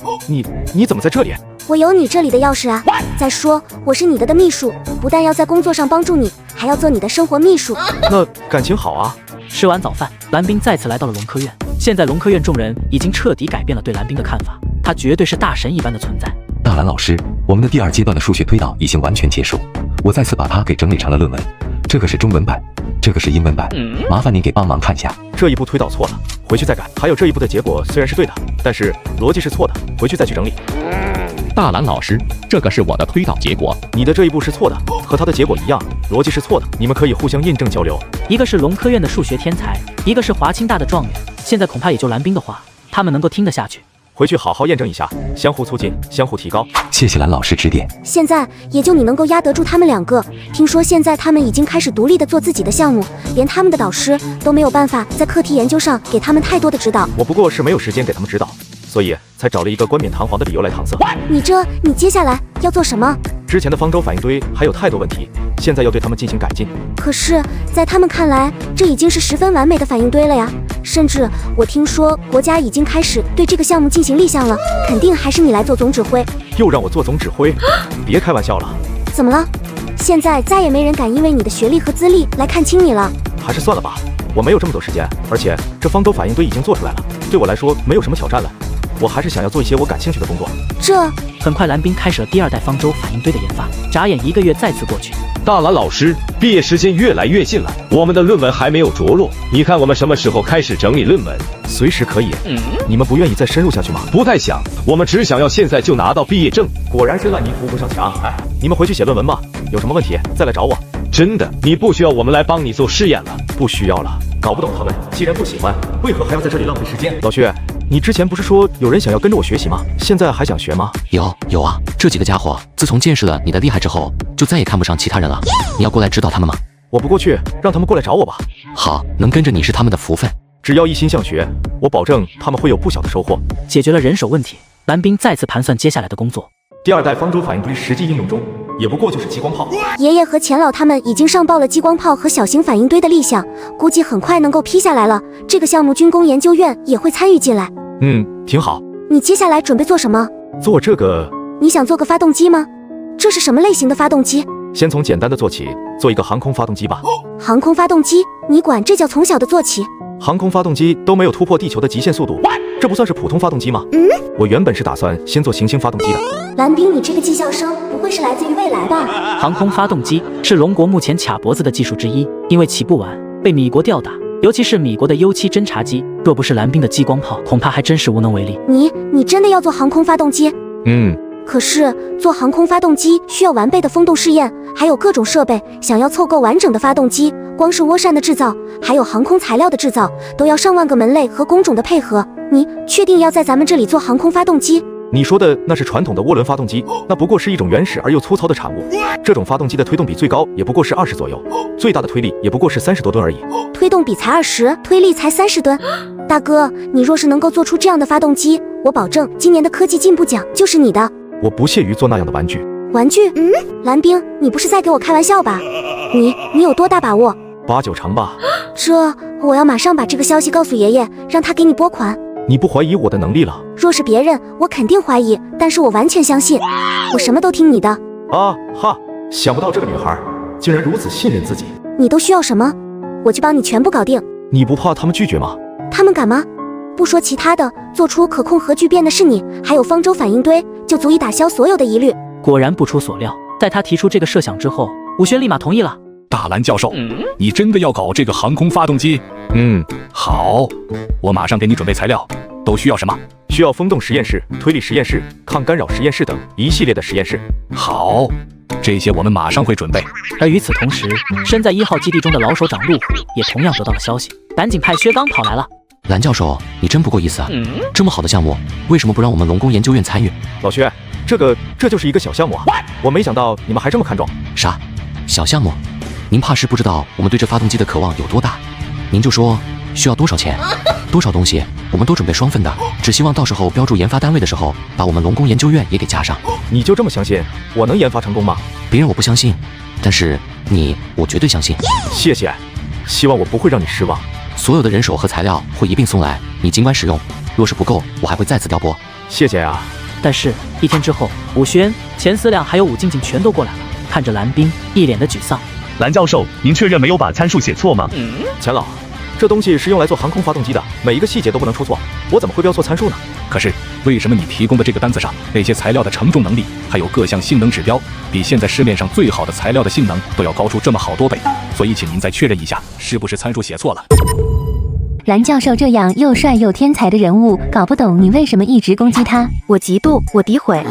Speaker 1: 你怎么在这里？
Speaker 8: 我有你这里的钥匙啊。再说，我是你的秘书，不但要在工作上帮助你，还要做你的生活秘书。
Speaker 1: 那感情好啊。
Speaker 3: 吃完早饭，蓝冰再次来到了龙科院。现在龙科院众人已经彻底改变了对蓝冰的看法，他绝对是大神一般的存在。
Speaker 19: 大蓝老师，我们的第2阶段的数学推导已经完全结束，我再次把它给整理成了论文。这个是中文版，这个是英文版，麻烦您给帮忙看一下。
Speaker 1: 这一步推导错了，回去再改。还有这一步的结果虽然是对的，但是逻辑是错的，回去再去整理。
Speaker 21: 大蓝老师，这个是我的推导结果，
Speaker 1: 你的这一步是错的，和他的结果一样，逻辑是错的。你们可以互相印证交流。
Speaker 3: 一个是龙科院的数学天才，一个是华清大的状元，现在恐怕也就蓝冰的话，他们能够听得下去。
Speaker 1: 回去好好验证一下，相互促进，相互提高。
Speaker 19: 谢谢蓝老师指点。
Speaker 8: 现在也就你能够压得住他们2个。听说现在他们已经开始独立的做自己的项目，连他们的导师都没有办法在课题研究上给他们太多的指导。
Speaker 1: 我不过是没有时间给他们指导，所以才找了一个冠冕堂皇的理由来搪塞。
Speaker 8: 你接下来要做什么？
Speaker 1: 之前的方舟反应堆还有太多问题，现在要对他们进行改进。
Speaker 8: 可是，在他们看来，这已经是十分完美的反应堆了呀。甚至我听说国家已经开始对这个项目进行立项了，肯定还是你来做总指挥。
Speaker 1: 又让我做总指挥？别开玩笑了。
Speaker 8: 怎么了？现在再也没人敢因为你的学历和资历来看轻你了。
Speaker 1: 还是算了吧，我没有这么多时间，而且这方舟反应堆已经做出来了，对我来说没有什么挑战了。我还是想要做一些我感兴趣的工作。
Speaker 3: 很快，蓝冰开始了第2代方舟反应堆的研发。眨眼1个月再次过去，
Speaker 20: 大蓝老师，毕业时间越来越近了，我们的论文还没有着落，你看我们什么时候开始整理论文？
Speaker 1: 随时可以。你们不愿意再深入下去吗？
Speaker 20: 不太想，我们只想要现在就拿到毕业证。
Speaker 1: 果然是烂泥扶不上墙。你们回去写论文吧，有什么问题再来找我。
Speaker 20: 真的，你不需要我们来帮你做试验了。
Speaker 1: 不需要了，搞不懂他们，既然不喜欢，为何还要在这里浪费时间？老薛，你之前不是说有人想要跟着我学习吗？现在还想学吗？
Speaker 2: 有啊，这几个家伙自从见识了你的厉害之后，就再也看不上其他人了。你要过来指导他们吗？
Speaker 1: 我不过去，让他们过来找我吧。
Speaker 2: 好，能跟着你是他们的福分。
Speaker 1: 只要一心向学，我保证他们会有不小的收获。
Speaker 3: 解决了人手问题，蓝冰再次盘算接下来的工作。
Speaker 1: 第2代方舟反应堆实际应用中，也不过就是激光炮。
Speaker 8: 爷爷和钱老他们已经上报了激光炮和小型反应堆的立项，估计很快能够批下来了。这个项目军工研究院也会参与进来。
Speaker 1: 挺好。
Speaker 8: 你接下来准备做什么？
Speaker 1: 做这个。
Speaker 8: 你想做个发动机吗？这是什么类型的发动机？
Speaker 1: 先从简单的做起，做一个航空发动机吧。
Speaker 8: 航空发动机？你管这叫从小的做起？
Speaker 1: 航空发动机都没有突破地球的极限速度，这不算是普通发动机吗？我原本是打算先做行星发动机的。
Speaker 8: 蓝冰，你这个技校生不会是来自于未来吧？
Speaker 3: 航空发动机是龙国目前卡脖子的技术之一，因为起不晚，被米国吊打。尤其是米国的U7侦察机，若不是蓝冰的激光炮，恐怕还真是无能为力。
Speaker 8: 你真的要做航空发动机？可是做航空发动机需要完备的风洞试验，还有各种设备。想要凑够完整的发动机，光是涡扇的制造，还有航空材料的制造，都要上万个门类和工种的配合。你确定要在咱们这里做航空发动机？
Speaker 1: 你说的那是传统的涡轮发动机，那不过是一种原始而又粗糙的产物。这种发动机的推动比最高也不过是20左右，最大的推力也不过是30多吨而已。
Speaker 8: 推动比才20，推力才30吨。大哥，你若是能够做出这样的发动机，我保证今年的科技进步奖就是你的。
Speaker 1: 我不屑于做那样的玩具。
Speaker 8: 玩具？蓝冰，你不是在给我开玩笑吧？你有多大把握
Speaker 1: ？8、9成吧。
Speaker 8: 我要马上把这个消息告诉爷爷，让他给你拨款。
Speaker 1: 你不怀疑我的能力了？
Speaker 8: 若是别人，我肯定怀疑，但是我完全相信，我什么都听你的。
Speaker 1: 想不到这个女孩竟然如此信任自己。
Speaker 8: 你都需要什么，我去帮你全部搞定。
Speaker 1: 你不怕他们拒绝吗？
Speaker 8: 他们敢吗？不说其他的，做出可控核聚变的是你，还有方舟反应堆，就足以打消所有的疑虑。
Speaker 3: 果然不出所料，在他提出这个设想之后，武轩立马同意了。
Speaker 18: 大蓝教授，你真的要搞这个航空发动机？好，我马上给你准备材料。都需要什么？
Speaker 1: 需要风洞实验室、推力实验室、抗干扰实验室等一系列的实验室。
Speaker 18: 好，这些我们马上会准备。
Speaker 3: 而与此同时，身在1号基地中的老首长陆虎也同样得到了消息，赶紧派薛刚跑来了。
Speaker 2: 蓝教授，你真不够意思啊！这么好的项目，为什么不让我们龙工研究院参与？
Speaker 1: 老薛，这就是一个小项目啊！我没想到你们还这么看重。
Speaker 2: 啥？小项目？您怕是不知道我们对这发动机的渴望有多大。您就说需要多少钱，多少东西，我们都准备双份的，只希望到时候标注研发单位的时候，把我们龙工研究院也给加上。
Speaker 1: 你就这么相信我能研发成功吗？
Speaker 2: 别人我不相信，但是我绝对相信。
Speaker 1: 谢谢，希望我不会让你失望。
Speaker 2: 所有的人手和材料会一并送来，你尽管使用，若是不够，我还会再次调拨。
Speaker 1: 谢谢啊。
Speaker 3: 但是1天之后，武轩、钱思亮还有武静静全都过来了，看着蓝冰，一脸的沮丧。
Speaker 12: 蓝教授，您确认没有把参数写错吗？
Speaker 1: 钱老，这东西是用来做航空发动机的，每一个细节都不能出错，我怎么会标错参数呢？
Speaker 18: 可是为什么你提供的这个单子上那些材料的承重能力，还有各项性能指标，比现在市面上最好的材料的性能都要高出这么好多倍？所以请您再确认一下，是不是参数写错了？
Speaker 8: 蓝教授这样又帅又天才的人物，搞不懂你为什么一直攻击他？
Speaker 9: 我嫉妒，我诋毁，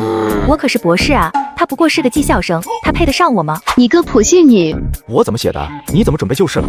Speaker 9: 我可是博士啊！他不过是个技校生，他配得上我吗？
Speaker 8: 你个普信女！
Speaker 1: 我怎么写的？你怎么准备就是了？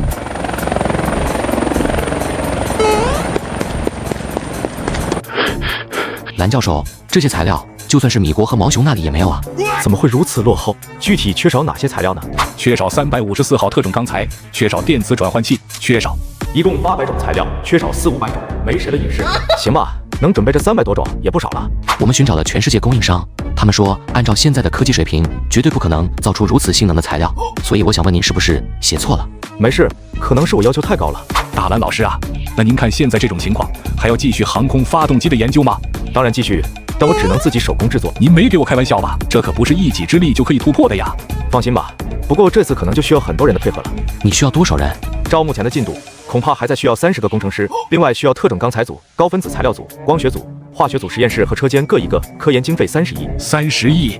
Speaker 2: 蓝教授，这些材料就算是米国和毛熊那里也没有啊？
Speaker 1: 怎么会如此落后？具体缺少哪些材料呢？
Speaker 18: 缺少354号特种钢材，缺少电磁转换器，缺少
Speaker 1: 一共800种材料，缺少400-500种，没谁了也是。行吧，能准备这300多种也不少了。
Speaker 2: 我们寻找了全世界供应商，他们说按照现在的科技水平，绝对不可能造出如此性能的材料。所以我想问您，是不是写错了？
Speaker 1: 没事，可能是我要求太高了。
Speaker 18: 大蓝老师啊，那您看现在这种情况，还要继续航空发动机的研究吗？
Speaker 1: 当然继续，但我只能自己手工制作。
Speaker 18: 您没给我开玩笑吧？这可不是一己之力就可以突破的呀。
Speaker 1: 放心吧，不过这次可能就需要很多人的配合了。
Speaker 2: 你需要多少人？
Speaker 1: 照目前的进度，恐怕还在需要30个工程师，另外需要特种钢材组、高分子材料组、光学组、化学组、实验室和车间各一个，科研经费30亿。
Speaker 18: 30亿？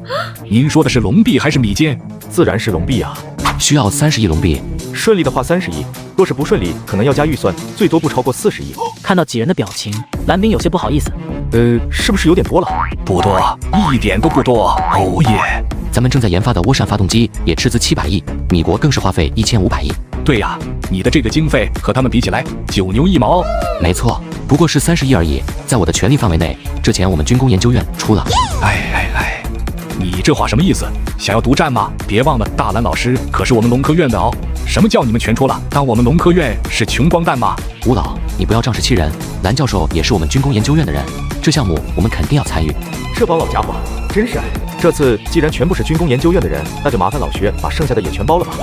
Speaker 18: 您说的是龙币还是米坚？
Speaker 1: 自然是龙币啊。
Speaker 2: 需要30亿龙币，
Speaker 1: 顺利的话30亿，若是不顺利，可能要加预算，最多不超过40亿。
Speaker 3: 看到几人的表情，蓝冰有些不好意思。
Speaker 1: 是不是有点多了？
Speaker 18: 不多，一点都不多。哦耶！
Speaker 2: 咱们正在研发的涡扇发动机也斥资700亿，米国更是花费1500亿。
Speaker 18: 对呀，你的这个经费和他们比起来9牛1毛。
Speaker 2: 没错，不过是30亿而已，在我的权力范围内，这钱我们军工研究院出了。
Speaker 18: 你这话什么意思？想要独占吗？别忘了，大蓝老师可是我们农科院的哦。什么叫你们全出了？当我们农科院是穷光蛋吗？
Speaker 2: 吴老，你不要仗势欺人。蓝教授也是我们军工研究院的人，这项目我们肯定要参与。
Speaker 1: 这帮老家伙真是爱。这次既然全部是军工研究院的人，那就麻烦老薛把剩下的也全包了吧，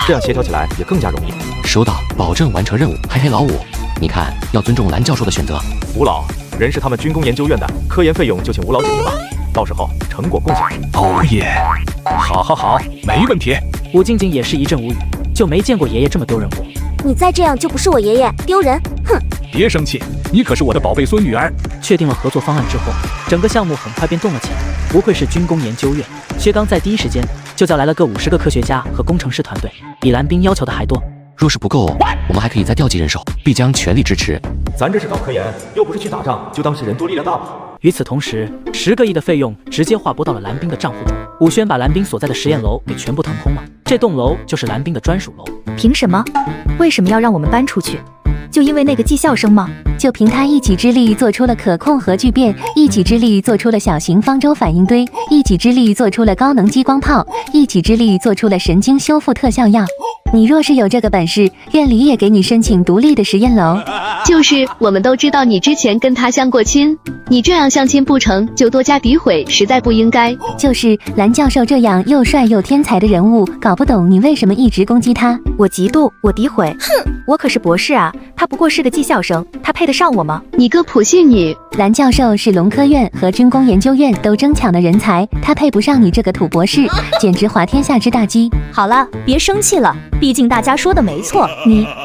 Speaker 1: 这样协调起来也更加容易。
Speaker 2: 收到，保证完成任务。嘿嘿，老五，你看要尊重蓝教授的选择。
Speaker 1: 吴老，人是他们军工研究院的，科研费用就请吴老解决吧。到时候成果共享。
Speaker 18: 哦耶！好，没问题。
Speaker 3: 武静静也是一阵无语，就没见过爷爷这么丢人过。
Speaker 8: 你再这样就不是我爷爷，丢人！哼！
Speaker 18: 别生气，你可是我的宝贝孙女儿。
Speaker 3: 确定了合作方案之后，整个项目很快便动了起来。不愧是军工研究院，薛刚在第一时间就叫来了50个科学家和工程师团队，比蓝冰要求的还多。
Speaker 2: 若是不够，我们还可以再调集人手，必将全力支持。
Speaker 1: 咱这是搞科研，又不是去打仗，就当是人多力量大吧。
Speaker 3: 与此同时，10个亿的费用直接划拨到了蓝冰的账户中。武轩把蓝冰所在的实验楼给全部腾空了，这栋楼就是蓝冰的专属楼。
Speaker 9: 凭什么？为什么要让我们搬出去？就因为那个技校生吗？
Speaker 8: 就凭他一己之力做出了可控核聚变，一己之力做出了小型方舟反应堆，一己之力做出了高能激光炮，一己之力做出了神经修复特效药。你若是有这个本事，院里也给你申请独立的实验楼。
Speaker 22: 就是我们都知道你之前跟他相过亲，你这样相亲不成就多加诋毁，实在不应该。
Speaker 8: 就是蓝教授这样又帅又天才的人物，搞不懂你为什么一直攻击他。
Speaker 9: 我嫉妒，我诋毁，哼！我可是博士啊，他不过是个技校生，他配得上我吗？
Speaker 22: 你个普信女！
Speaker 8: 蓝教授是农科院和军工研究院都争抢的人才，他配不上你这个土博士，简直滑天下之大稽。
Speaker 9: 好了，别生气了，毕竟大家说的没错。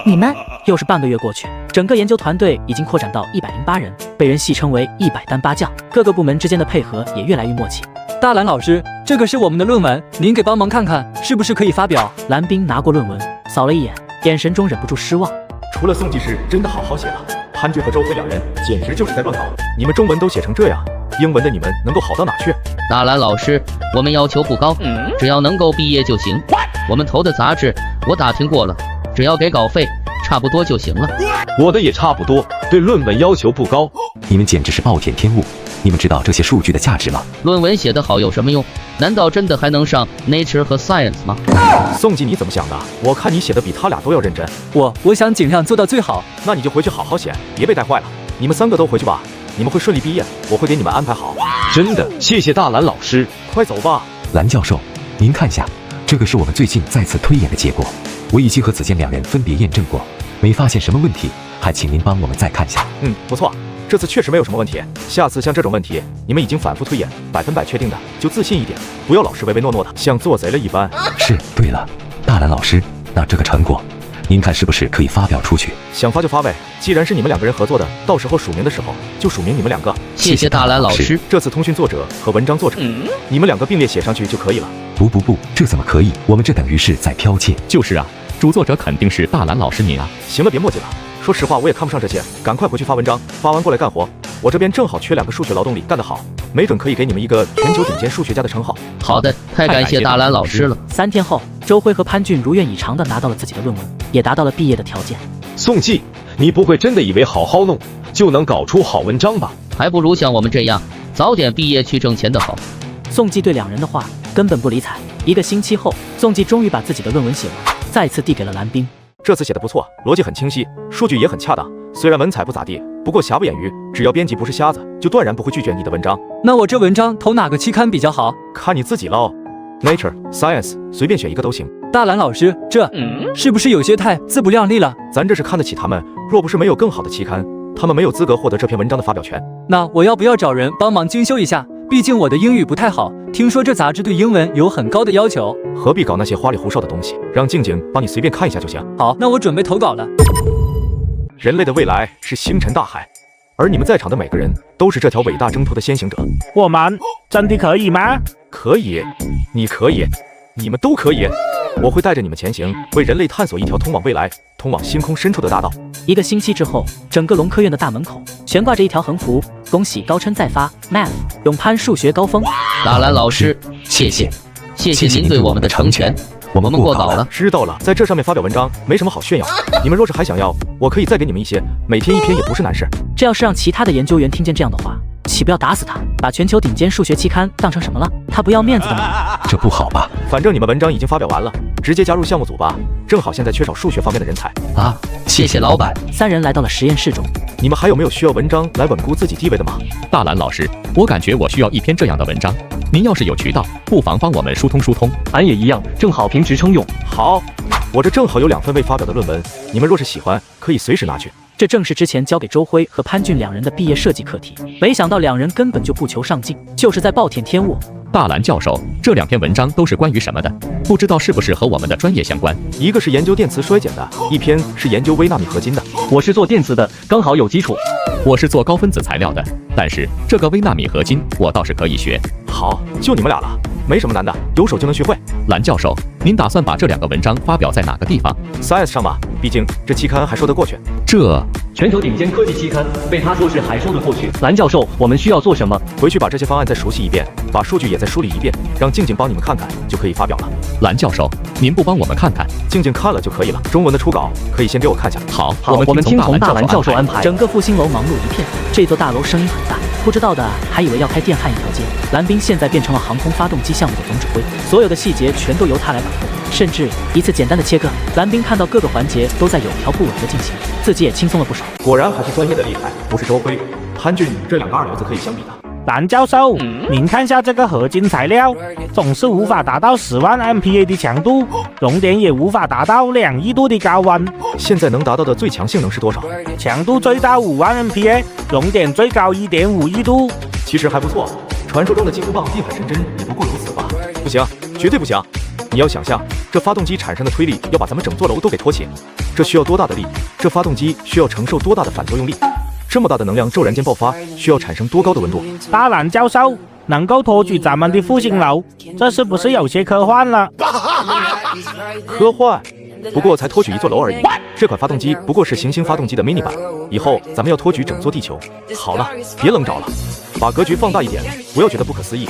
Speaker 9: 你们
Speaker 3: 又是半个月过去，整个研究团队已经扩展到108人，被人戏称为100单八将，各个部门之间的配合也越来越默契。
Speaker 17: 大蓝老师，这个是我们的论文，您给帮忙看看，是不是可以发表？
Speaker 3: 蓝冰拿过论文，扫了一眼，眼神中忍不住失望。
Speaker 1: 除了宋技师真的好好写了，潘俊和周飞2人简直就是在乱搞。你们中文都写成这样，英文的你们能够好到哪去？
Speaker 4: 大蓝老师，我们要求不高，只要能够毕业就行。我们投的杂志我打听过了，只要给稿费，差不多就行了。
Speaker 20: 我的也差不多，对论文要求不高。
Speaker 19: 你们简直是暴殄天物！你们知道这些数据的价值吗？
Speaker 4: 论文写得好有什么用？难道真的还能上 Nature 和 Science 吗？
Speaker 1: 宋季你怎么想的？我看你写的比他俩都要认真。
Speaker 17: 我想尽量做到最好。
Speaker 1: 那你就回去好好写，别被带坏了。你们3个都回去吧，你们会顺利毕业，我会给你们安排好。
Speaker 20: 真的，谢谢大蓝老师。
Speaker 1: 快走吧。
Speaker 19: 蓝教授，您看下，这个是我们最近再次推演的结果。我已经和子健2人分别验证过，没发现什么问题，还请您帮我们再看下。
Speaker 1: 不错，这次确实没有什么问题。下次像这种问题，你们已经反复推演，100%确定的，就自信一点，不要老是唯唯诺诺的，像做贼了一般。
Speaker 19: 是，对了，大蓝老师，那这个成果，您看是不是可以发表出去？
Speaker 1: 想发就发呗，既然是你们2个人合作的，到时候署名的时候就署名你们2个。
Speaker 2: 谢谢大蓝老师。
Speaker 1: 这次通讯作者和文章作者，你们2个并列写上去就可以了。
Speaker 19: 不，这怎么可以？我们这等于是在剽窃。
Speaker 21: 就是啊，主作者肯定是大蓝老师您啊。
Speaker 1: 行了，别墨迹了。说实话，我也看不上这些，赶快回去发文章，发完过来干活。我这边正好缺2个数学劳动力，干得好，没准可以给你们一个全球顶尖数学家的称号。
Speaker 2: 好的，太感谢大蓝老师了。
Speaker 3: 3天后，周辉和潘俊如愿以偿地拿到了自己的论文，也达到了毕业的条件。
Speaker 20: 宋季，你不会真的以为好好弄就能搞出好文章吧？
Speaker 2: 还不如像我们这样，早点毕业去挣钱的好。
Speaker 3: 宋季对2人的话根本不理睬。1个星期后，宋季终于把自己的论文写完，再次递给了蓝冰。
Speaker 1: 这次写的不错，逻辑很清晰，数据也很恰当，虽然文采不咋地，不过瑕不掩瑜，只要编辑不是瞎子，就断然不会拒绝你的文章。
Speaker 17: 那我这文章投哪个期刊比较好？
Speaker 1: 看你自己喽 ，Nature、Science 随便选一个都行。
Speaker 17: 大蓝老师，这是不是有些太自不量力了？
Speaker 1: 咱这是看得起他们，若不是没有更好的期刊，他们没有资格获得这篇文章的发表权。
Speaker 17: 那我要不要找人帮忙精修一下？毕竟我的英语不太好，听说这杂志对英文有很高的要求。
Speaker 1: 何必搞那些花里胡哨的东西？让静静帮你随便看一下就行。
Speaker 17: 好，那我准备投稿了。
Speaker 1: 人类的未来是星辰大海，而你们在场的每个人都是这条伟大征途的先行者。
Speaker 10: 我们真的可以吗？
Speaker 1: 可以，你可以，你们都可以。我会带着你们前行，为人类探索一条通往未来、通往星空深处的大道。
Speaker 3: 1个星期之后，整个龙科院的大门口悬挂着一条横幅：恭喜高琛再发 ，Math 永攀数学高峰。
Speaker 2: 大蓝老师，谢谢您对我们的成全。我们过稿了。
Speaker 1: 知道了，在这上面发表文章没什么好炫耀。你们若是还想要，我可以再给你们一些，每天1篇也不是难事。
Speaker 3: 这要是让其他的研究员听见这样的话，岂不要打死他？把全球顶尖数学期刊当成什么了？他不要面子的吗？
Speaker 19: 这不好吧？
Speaker 1: 反正你们文章已经发表完了，直接加入项目组吧。正好现在缺少数学方面的人才
Speaker 2: 啊！谢谢老板。
Speaker 3: 3人来到了实验室中。
Speaker 1: 你们还有没有需要文章来稳固自己地位的吗？
Speaker 21: 大蓝老师，我感觉我需要1篇这样的文章，您要是有渠道，不妨帮我们疏通疏通。
Speaker 10: 俺也一样，正好凭职称用。
Speaker 1: 好，我这正好有2份未发表的论文，你们若是喜欢，可以随时拿去。
Speaker 3: 这正是之前交给周辉和潘俊2人的毕业设计课题，没想到2人根本就不求上进，就是在暴殄天物。
Speaker 21: 大蓝教授，这2篇文章都是关于什么的？不知道是不是和我们的专业相关？
Speaker 1: 一个是研究电磁衰减的，1篇是研究微纳米合金的。
Speaker 10: 我是做电磁的，刚好有基础。
Speaker 21: 我是做高分子材料的，但是这个微纳米合金我倒是可以学。
Speaker 1: 好，就你们俩了，没什么难的，有手就能学会。
Speaker 21: 蓝教授，您打算把这2个文章发表在哪个地方
Speaker 1: ？Science 上吧，毕竟这期刊还说得过去。
Speaker 21: 这
Speaker 10: 全球顶尖科技期刊，被他说是还说得过去。蓝教授，我们需要做什么？
Speaker 1: 回去把这些方案再熟悉一遍，把数据也再梳理一遍，让静静帮你们看看，就可以发表了。
Speaker 21: 蓝教授，您不帮我们看看？
Speaker 1: 静静看了就可以了。中文的初稿可以先给我看下。
Speaker 21: 好，
Speaker 10: 我们听从大蓝教授安排。
Speaker 3: 整个复兴楼忙碌一片，这座大楼声音很大，不知道的还以为要开电焊一条街。蓝冰现在变成了航空发动机项目的总指挥，所有的细节全都由他来把控，甚至一次简单的切割，蓝冰看到各个环节都在有条不紊地进行，自己也轻松了不少。
Speaker 1: 果然还是专业的厉害，不是周辉、潘俊这2个二流子可以相比的。
Speaker 10: 蓝教授，您看下这个合金材料，总是无法达到10万 MPa 的强度，熔点也无法达到2亿度的高温。
Speaker 1: 现在能达到的最强性能是多少？
Speaker 10: 强度最大5万 MPa， 熔点最高1.5亿度。
Speaker 1: 其实还不错，传说中的金箍棒定海神针也不过如此吧？不行，绝对不行！你要想象，这发动机产生的推力要把咱们整座楼都给托起，这需要多大的力？这发动机需要承受多大的反作用力？这么大的能量骤然间爆发，需要产生多高的温度？
Speaker 10: 大蓝教授能够托举咱们的复兴楼，这是不是有些科幻了？
Speaker 1: 科幻？不过才托举一座楼而已。这款发动机不过是行星发动机的 mini 版，以后咱们要托举整座地球。好了，别愣着了，把格局放大一点，不要觉得不可思议。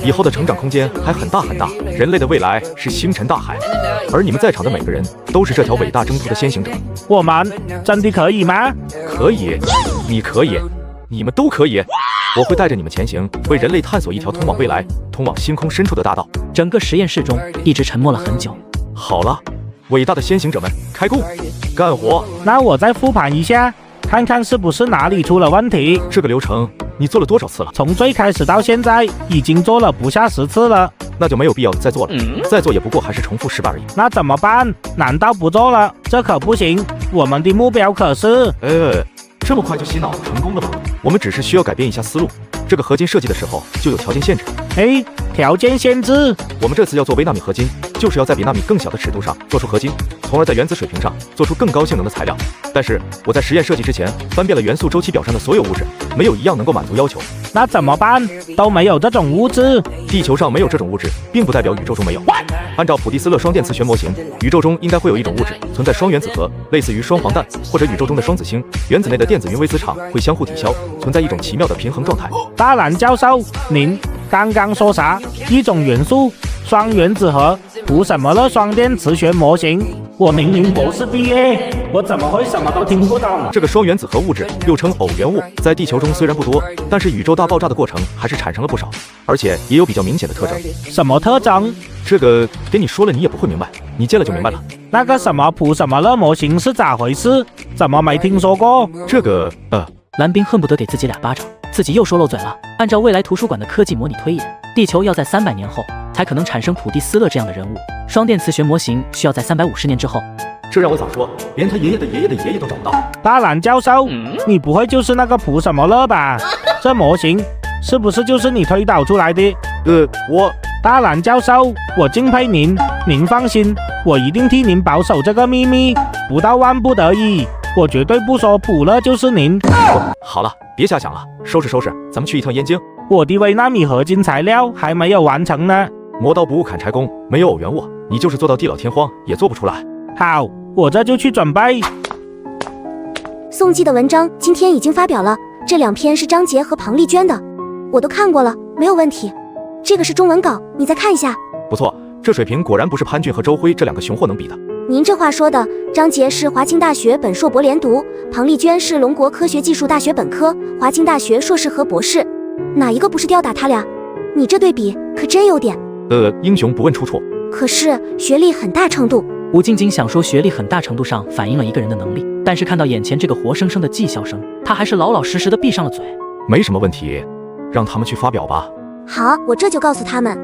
Speaker 1: 以后的成长空间还很大很大，人类的未来是星辰大海，而你们在场的每个人都是这条伟大征途的先行者。
Speaker 10: 我们真的可以吗？
Speaker 1: 可以，你可以，你们都可以。我会带着你们前行，为人类探索一条通往未来、通往星空深处的大道。
Speaker 3: 整个实验室中一直沉默了很久。
Speaker 1: 好了，伟大的先行者们，开工，干活！
Speaker 10: 那我再复盘一下，看看是不是哪里出了问题。
Speaker 1: 这个流程你做了多少次了？
Speaker 10: 从最开始到现在，已经做了不下10次了。
Speaker 1: 那就没有必要再做了，再做也不过还是重复失败而已。
Speaker 10: 那怎么办？难道不做了？这可不行，我们的目标可是……
Speaker 1: 这么快就洗脑成功了吗？我们只是需要改变一下思路。这个合金设计的时候就有条件限制。
Speaker 10: 哎，条件限制？
Speaker 1: 我们这次要做微纳米合金，就是要在比纳米更小的尺度上做出合金，从而在原子水平上做出更高性能的材料。但是我在实验设计之前翻遍了元素周期表上的所有物质，没有一样能够满足要求。
Speaker 10: 那怎么办？都没有这种物质。
Speaker 1: 地球上没有这种物质，并不代表宇宙中没有。按照普蒂斯勒双电磁学模型，宇宙中应该会有一种物质存在双原子核，类似于双黄蛋或者宇宙中的双子星。原子内的电子云微磁场会相互抵消，存在一种奇妙的平衡状态。
Speaker 10: 大蓝教授，您刚刚说啥？一种元素，双原子核，普什么勒双电磁学模型？我明明博士毕业，我怎么会什么都听不懂？
Speaker 1: 这个双原子核物质又称偶原物，在地球中虽然不多，但是宇宙大爆炸的过程还是产生了不少，而且也有比较明显的特征。
Speaker 10: 什么特征？
Speaker 1: 这个给你说了你也不会明白，你见了就明白了。
Speaker 10: 那个什么普什么勒模型是咋回事？怎么没听说过？
Speaker 1: 这个
Speaker 3: 蓝冰恨不得给自己2巴掌，自己又说漏嘴了。按照未来图书馆的科技模拟推演，地球要在300年后才可能产生普蒂斯勒这样的人物，双电磁学模型需要在350年之后。
Speaker 1: 这让我早说，连他爷爷的爷爷的爷爷都找不到。
Speaker 10: 大蓝教授，你不会就是那个普什么勒吧？这模型是不是就是你推导出来的？
Speaker 1: 我
Speaker 10: 大蓝教授，我敬佩您，您放心，我一定替您保守这个秘密，不到万不得已，我绝对不说普勒就是您。
Speaker 1: 好了，别瞎想了，收拾收拾，咱们去一趟燕京。
Speaker 10: 我的微纳米合金材料还没有完成呢。
Speaker 1: 磨刀不误砍柴工，没有偶原物，你就是做到地老天荒也做不出来。
Speaker 10: 好，我这就去准备。
Speaker 8: 宋季的文章今天已经发表了，这2篇是张杰和庞丽娟的，我都看过了，没有问题。这个是中文稿，你再看一下。
Speaker 1: 不错，这水平果然不是潘俊和周辉这2个雄货能比的。
Speaker 8: 您这话说的，张杰是华清大学本硕博连读，庞丽娟是龙国科学技术大学本科，华清大学硕士和博士，哪一个不是吊打他俩？你这对比可真有点。
Speaker 1: 英雄不问出处。
Speaker 8: 可是学历很大程度。
Speaker 3: 吴晶晶想说学历很大程度上反映了一个人的能力，但是看到眼前这个活生生的技校生，他还是老老实实的闭上了嘴。
Speaker 1: 没什么问题，让他们去发表吧。
Speaker 8: 好，我这就告诉他们。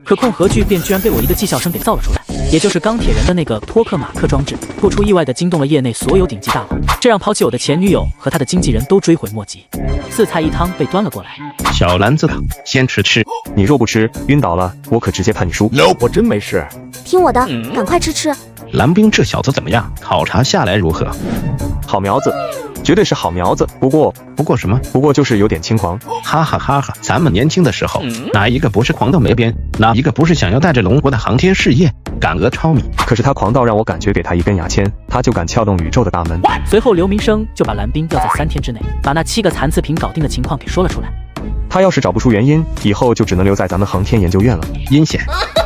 Speaker 3: 可控核聚变居然被我一个技校生给造了出来，也就是钢铁人的那个托克马克装置，不出意外的惊动了业内所有顶级大佬，这让抛弃我的前女友和他的经纪人都追悔莫及。4菜1汤被端了过来，
Speaker 13: 小篮子的，先吃。
Speaker 20: 你若不吃，晕倒了，我可直接判你输。
Speaker 1: 我真没事。
Speaker 8: 听我的，赶快吃。
Speaker 13: 蓝冰这小子怎么样？考察下来如何？
Speaker 20: 好苗子，绝对是好苗子。不过什么？不过就是有点轻狂。
Speaker 13: 哈哈哈哈！咱们年轻的时候，哪一个不是狂到没边？哪一个不是想要带着龙国的航天事业赶鹅超米？
Speaker 20: 可是他狂到让我感觉给他一根牙签，他就敢撬动宇宙的大门。
Speaker 3: 随后刘明生就把蓝冰要在3天之内把那7个残次品搞定的情况给说了出来。
Speaker 20: 他要是找不出原因，以后就只能留在咱们航天研究院了。
Speaker 13: 阴险，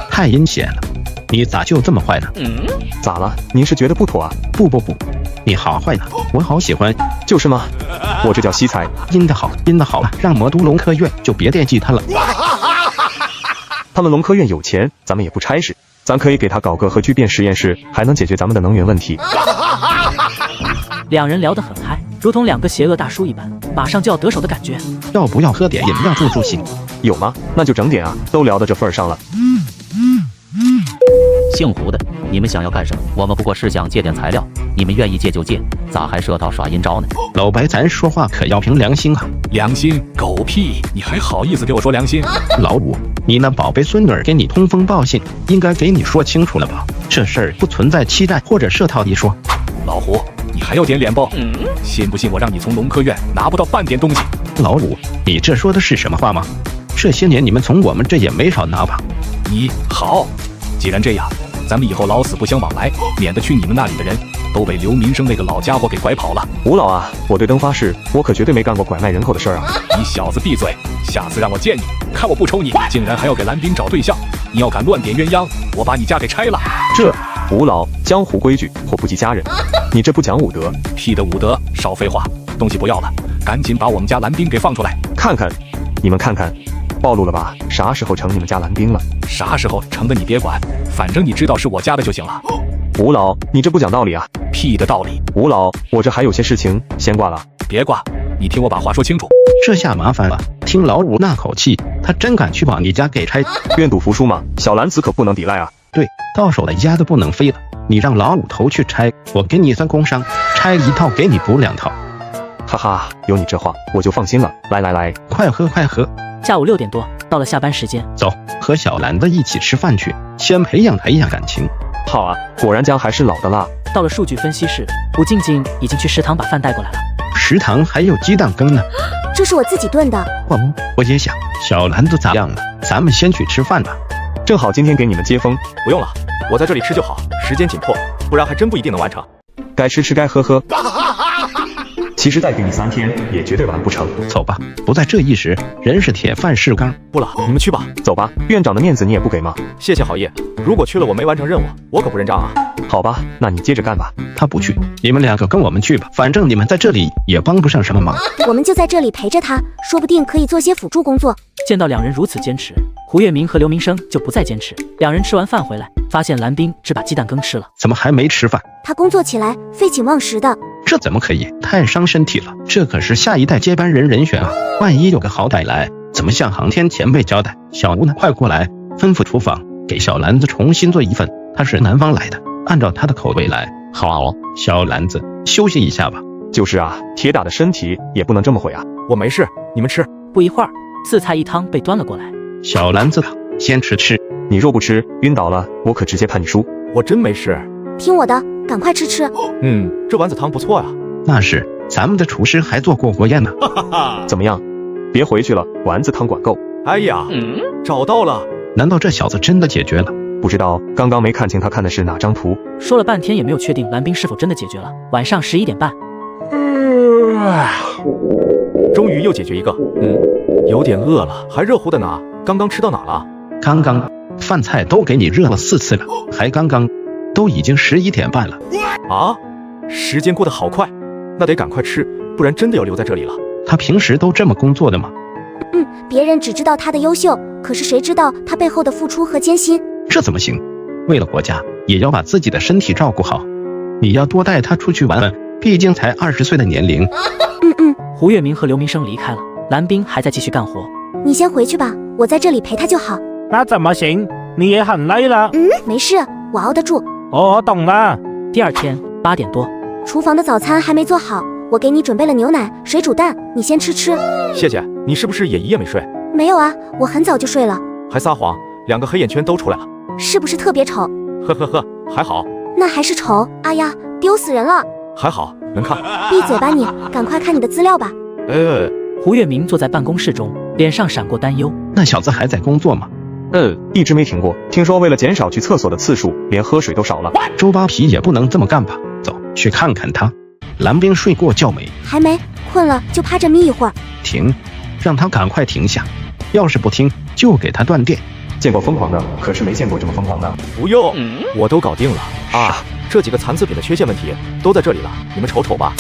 Speaker 13: 太阴险了！你咋就这么坏呢？
Speaker 20: 咋了？您是觉得不妥啊？
Speaker 13: 不，你好坏呢，我好喜欢。
Speaker 20: 就是吗？我这叫惜才。
Speaker 13: 阴得好了，让魔都龙科院就别惦记他了。
Speaker 20: 他们龙科院有钱，咱们也不差事，咱可以给他搞个核聚变实验室，还能解决咱们的能源问题。
Speaker 3: 2人聊得很嗨，如同2个邪恶大叔一般，马上就要得手的感觉。
Speaker 13: 要不要喝点饮料助兴？
Speaker 20: 有吗？那就整点啊，都聊到这份上了。
Speaker 2: 姓胡的，你们想要干什么？我们不过是想借点材料，你们愿意借就借，咋还设套耍阴招呢？
Speaker 13: 老白，咱说话可要凭良心啊！
Speaker 18: 良心狗屁！你还好意思给我说良心？
Speaker 13: 老五，你那宝贝孙女儿给你通风报信，应该给你说清楚了吧？这事儿不存在期待或者设套一说。
Speaker 18: 老胡，你还要点脸不？信不信我让你从农科院拿不到半点东西？
Speaker 13: 老五，你这说的是什么话吗？这些年你们从我们这也没少拿吧？
Speaker 18: 你好，既然这样，咱们以后老死不相往来，免得去你们那里的人都被刘民生那个老家伙给拐跑了。
Speaker 20: 吴老啊，我对灯发誓，我可绝对没干过拐卖人口的事儿啊！
Speaker 18: 你小子闭嘴，下次让我见你，看我不抽你！竟然还要给蓝冰找对象，你要敢乱点鸳鸯，我把你家给拆了！
Speaker 20: 这吴老，江湖规矩，祸不及家人，你这不讲武德。
Speaker 18: 屁的武德，少废话，东西不要了，赶紧把我们家蓝冰给放出来！
Speaker 20: 看看，你们看看。暴露了吧？啥时候成你们家蓝冰了？
Speaker 18: 啥时候成的你别管，反正你知道是我家的就行了。
Speaker 20: 吴老，你这不讲道理啊！
Speaker 18: 屁的道理！
Speaker 20: 吴老，我这还有些事情，先挂了。
Speaker 18: 别挂，你听我把话说清楚。
Speaker 13: 这下麻烦了，听老五那口气，他真敢去把你家给拆。
Speaker 20: 愿赌服输嘛，小兰子可不能抵赖啊。
Speaker 13: 对，到手的鸭都不能飞了。你让老五头去拆，我给你算工伤。拆一套给你补2套。
Speaker 7: 哈哈，有你这话我就放心了。来来来，
Speaker 13: 快喝快喝。
Speaker 3: 下午6点多，到了下班时间，
Speaker 13: 走，和小兰子一起吃饭去，先培养感情。
Speaker 7: 好啊，果然姜还是老的辣。
Speaker 3: 到了数据分析室，吴静静已经去食堂把饭带过来了。
Speaker 13: 食堂还有鸡蛋羹呢。
Speaker 8: 这是我自己炖的。
Speaker 13: 我也想。小兰子咋样了？咱们先去吃饭吧。
Speaker 7: 正好今天给你们接风。
Speaker 1: 不用了，我在这里吃就好，时间紧迫，不然还真不一定能完成。
Speaker 7: 该吃吃该喝喝。其实再给你3天，也绝对完不成。
Speaker 13: 走吧，不在这一时，人是铁，饭是钢。
Speaker 1: 不了，你们去吧。
Speaker 7: 走吧，院长的面子你也不给吗？
Speaker 1: 谢谢郝烨，如果去了我没完成任务，我可不认账啊。
Speaker 7: 好吧，那你接着干吧。
Speaker 13: 他不去，你们2个跟我们去吧，反正你们在这里也帮不上什么忙。
Speaker 8: 我们就在这里陪着他，说不定可以做些辅助工作。
Speaker 3: 见到2人如此坚持，胡月明和刘明生就不再坚持。2人吃完饭回来，发现蓝冰只把鸡蛋羹吃了。
Speaker 13: 怎么还没吃饭？
Speaker 8: 他工作起来废寝忘食的。
Speaker 13: 这怎么可以？太伤身体了。这可是下一代接班人选啊，万一有个好歹来，怎么向航天前辈交代？小吴呢，快过来，吩咐厨房给小兰子重新做一份，他是南方来的，按照他的口味来。
Speaker 2: 好啊。
Speaker 13: 小兰子休息一下吧。
Speaker 7: 就是啊，铁打的身体也不能这么毁啊。
Speaker 1: 我没事，你们吃。
Speaker 3: 不一会儿，4菜1汤被端了过来。
Speaker 13: 小兰子先吃。
Speaker 7: 你若不吃，晕倒了，我可直接判你输。
Speaker 1: 我真没事。
Speaker 8: 听我的，赶快吃。
Speaker 1: 这丸子汤不错呀。
Speaker 13: 那是，咱们的厨师还做过国宴呢。
Speaker 7: 怎么样？别回去了，丸子汤管够。
Speaker 1: 哎呀，找到了。
Speaker 13: 难道这小子真的解决了？
Speaker 7: 不知道，刚刚没看清他看的是哪张图。
Speaker 3: 说了半天也没有确定蓝冰是否真的解决了。晚上11点半，
Speaker 1: 终于又解决一个。有点饿了，还热乎的呢。刚刚吃到哪了？
Speaker 13: 刚刚饭菜都给你热了4次了，还刚刚，都已经11点半了。
Speaker 1: 啊，时间过得好快，那得赶快吃，不然真的要留在这里了。
Speaker 13: 他平时都这么工作的吗？
Speaker 8: 别人只知道他的优秀，可是谁知道他背后的付出和艰辛？
Speaker 13: 这怎么行？为了国家，也要把自己的身体照顾好。你要多带他出去玩玩，毕竟才20岁的年龄。
Speaker 3: 胡月明和刘明生离开了，蓝冰还在继续干活。
Speaker 8: 你先回去吧，我在这里陪他就好。
Speaker 10: 那怎么行？你也很累了。
Speaker 8: 没事，我熬得住。
Speaker 10: 我懂了。
Speaker 3: 第2天8点多，
Speaker 8: 厨房的早餐还没做好，我给你准备了牛奶、水煮蛋，你先吃。
Speaker 1: 谢谢。你是不是也一夜没睡？
Speaker 8: 没有啊，我很早就睡了。
Speaker 1: 还撒谎，2个黑眼圈都出来了。
Speaker 8: 是不是特别丑？
Speaker 1: 呵，还好。
Speaker 8: 那还是丑？哎呀，丢死人了。
Speaker 1: 还好，能看。
Speaker 8: 闭嘴吧你，赶快看你的资料吧。
Speaker 3: 胡月明坐在办公室中，脸上闪过担忧。
Speaker 13: 那小子还在工作吗？
Speaker 7: 一直没停过。听说为了减少去厕所的次数，连喝水都少了。
Speaker 13: 周扒皮也不能这么干吧？走，去看看他。蓝冰睡过觉没？
Speaker 8: 还没，困了就趴着眯一会儿。
Speaker 13: 停，让他赶快停下。要是不听，就给他断电。
Speaker 7: 见过疯狂的，可是没见过这么疯狂的。
Speaker 1: 不用，我都搞定了啊！这几个残次品的缺陷问题都在这里了，你们瞅瞅吧。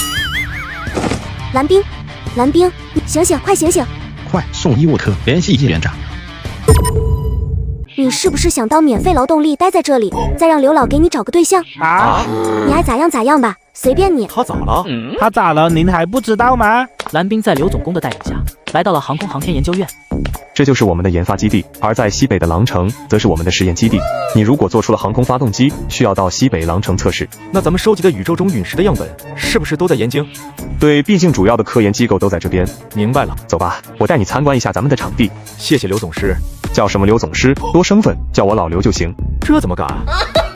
Speaker 8: 蓝冰，醒醒，快醒醒！
Speaker 13: 快送医务科联系叶院长。
Speaker 8: 你是不是想当免费劳动力待在这里，再让刘老给你找个对象
Speaker 10: 啊？
Speaker 8: 你爱咋样咋样吧，随便你。
Speaker 1: 他咋了？
Speaker 10: 他咋了？您还不知道吗？
Speaker 3: 蓝冰在刘总工的带领下，来到了航空航天研究院。
Speaker 7: 这就是我们的研发基地，而在西北的狼城则是我们的实验基地。你如果做出了航空发动机，需要到西北狼城测试。
Speaker 1: 那咱们收集的宇宙中陨石的样本是不是都在燕京？
Speaker 7: 对，毕竟主要的科研机构都在这边。
Speaker 1: 明白了，
Speaker 7: 走吧，我带你参观一下咱们的场地。
Speaker 1: 谢谢刘总师。
Speaker 7: 叫什么刘总师？多生分，叫我老刘就行。
Speaker 1: 这怎么敢？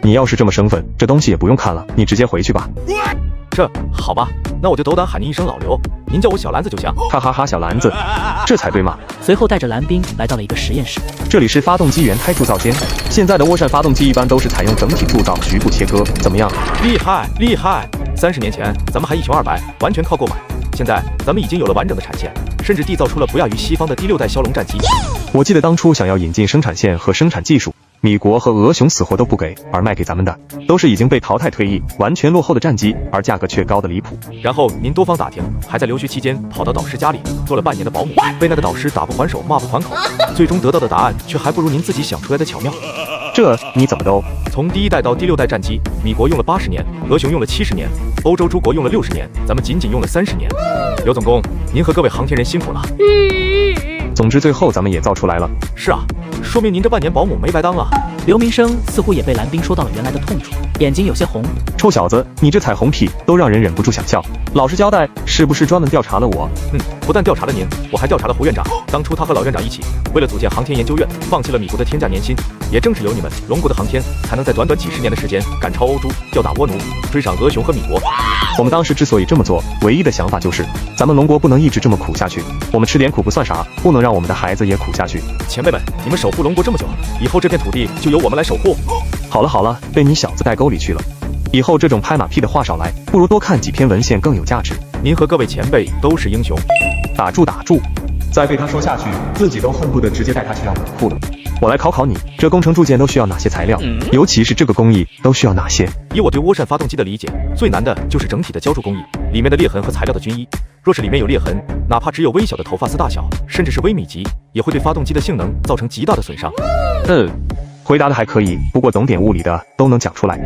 Speaker 7: 你要是这么生分，这东西也不用看了，你直接回去吧。
Speaker 1: 这好吧，那我就斗胆喊您一声老刘，您叫我小兰子就行。
Speaker 7: 哈哈哈，小兰子，这才对嘛。
Speaker 3: 随后带着蓝冰来到了一个实验室，
Speaker 7: 这里是发动机原胎铸造间。现在的涡扇发动机一般都是采用整体铸造，局部切割，怎么样？
Speaker 1: 厉害厉害！30年前咱们还一穷二白，完全靠购买。现在咱们已经有了完整的产线，甚至缔造出了不亚于西方的第6代枭龙战机。
Speaker 7: 我记得当初想要引进生产线和生产技术，米国和俄熊死活都不给，而卖给咱们的都是已经被淘汰退役、完全落后的战机，而价格却高得离谱。
Speaker 1: 然后您多方打听，还在留学期间跑到导师家里做了半年的保姆，被那个导师打不还手，骂不还口，最终得到的答案却还不如您自己想出来的巧妙。
Speaker 7: 这你怎么都？
Speaker 1: 从第1代到第6代战机，米国用了80年，俄熊用了70年，欧洲诸国用了60年，咱们仅仅用了30年。刘总工，您和各位航天人辛苦了。
Speaker 7: 总之最后咱们也造出来了。
Speaker 1: 是啊，说明您这半年保姆没白当啊。
Speaker 3: 刘明生似乎也被蓝冰说到了原来的痛处，眼睛有些红。
Speaker 7: 臭小子，你这彩虹屁都让人忍不住想笑。老实交代，是不是专门调查了我？
Speaker 1: 不但调查了您，我还调查了胡院长。当初他和老院长一起，为了组建航天研究院，放弃了米国的天价年薪。也正是有你们龙国的航天，才能在短短几十年的时间赶超欧洲，吊打倭奴，追上俄熊和米国。
Speaker 7: 我们当时之所以这么做，唯一的想法就是咱们龙国不能一直这么苦下去。我们吃点苦不算啥，不能让我们的孩子也苦下去。
Speaker 1: 前辈们，你们守护龙国这么久，以后这片土地就由我们来守护。
Speaker 7: 好了好了，被你小子带沟里去了。以后这种拍马屁的话少来，不如多看几篇文献更有价值。
Speaker 1: 您和各位前辈都是英雄。
Speaker 7: 打住打住，再被他说下去，自己都恨不得直接带他去让冷库了。我来考考你，这工程铸件都需要哪些材料？尤其是这个工艺都需要哪些？
Speaker 1: 以我对涡扇发动机的理解，最难的就是整体的浇铸工艺，里面的裂痕和材料的均一。若是里面有裂痕，哪怕只有微小的头发丝大小，甚至是微米级，也会对发动机的性能造成极大的损伤。
Speaker 7: 回答的还可以，不过懂点物理的都能讲出来。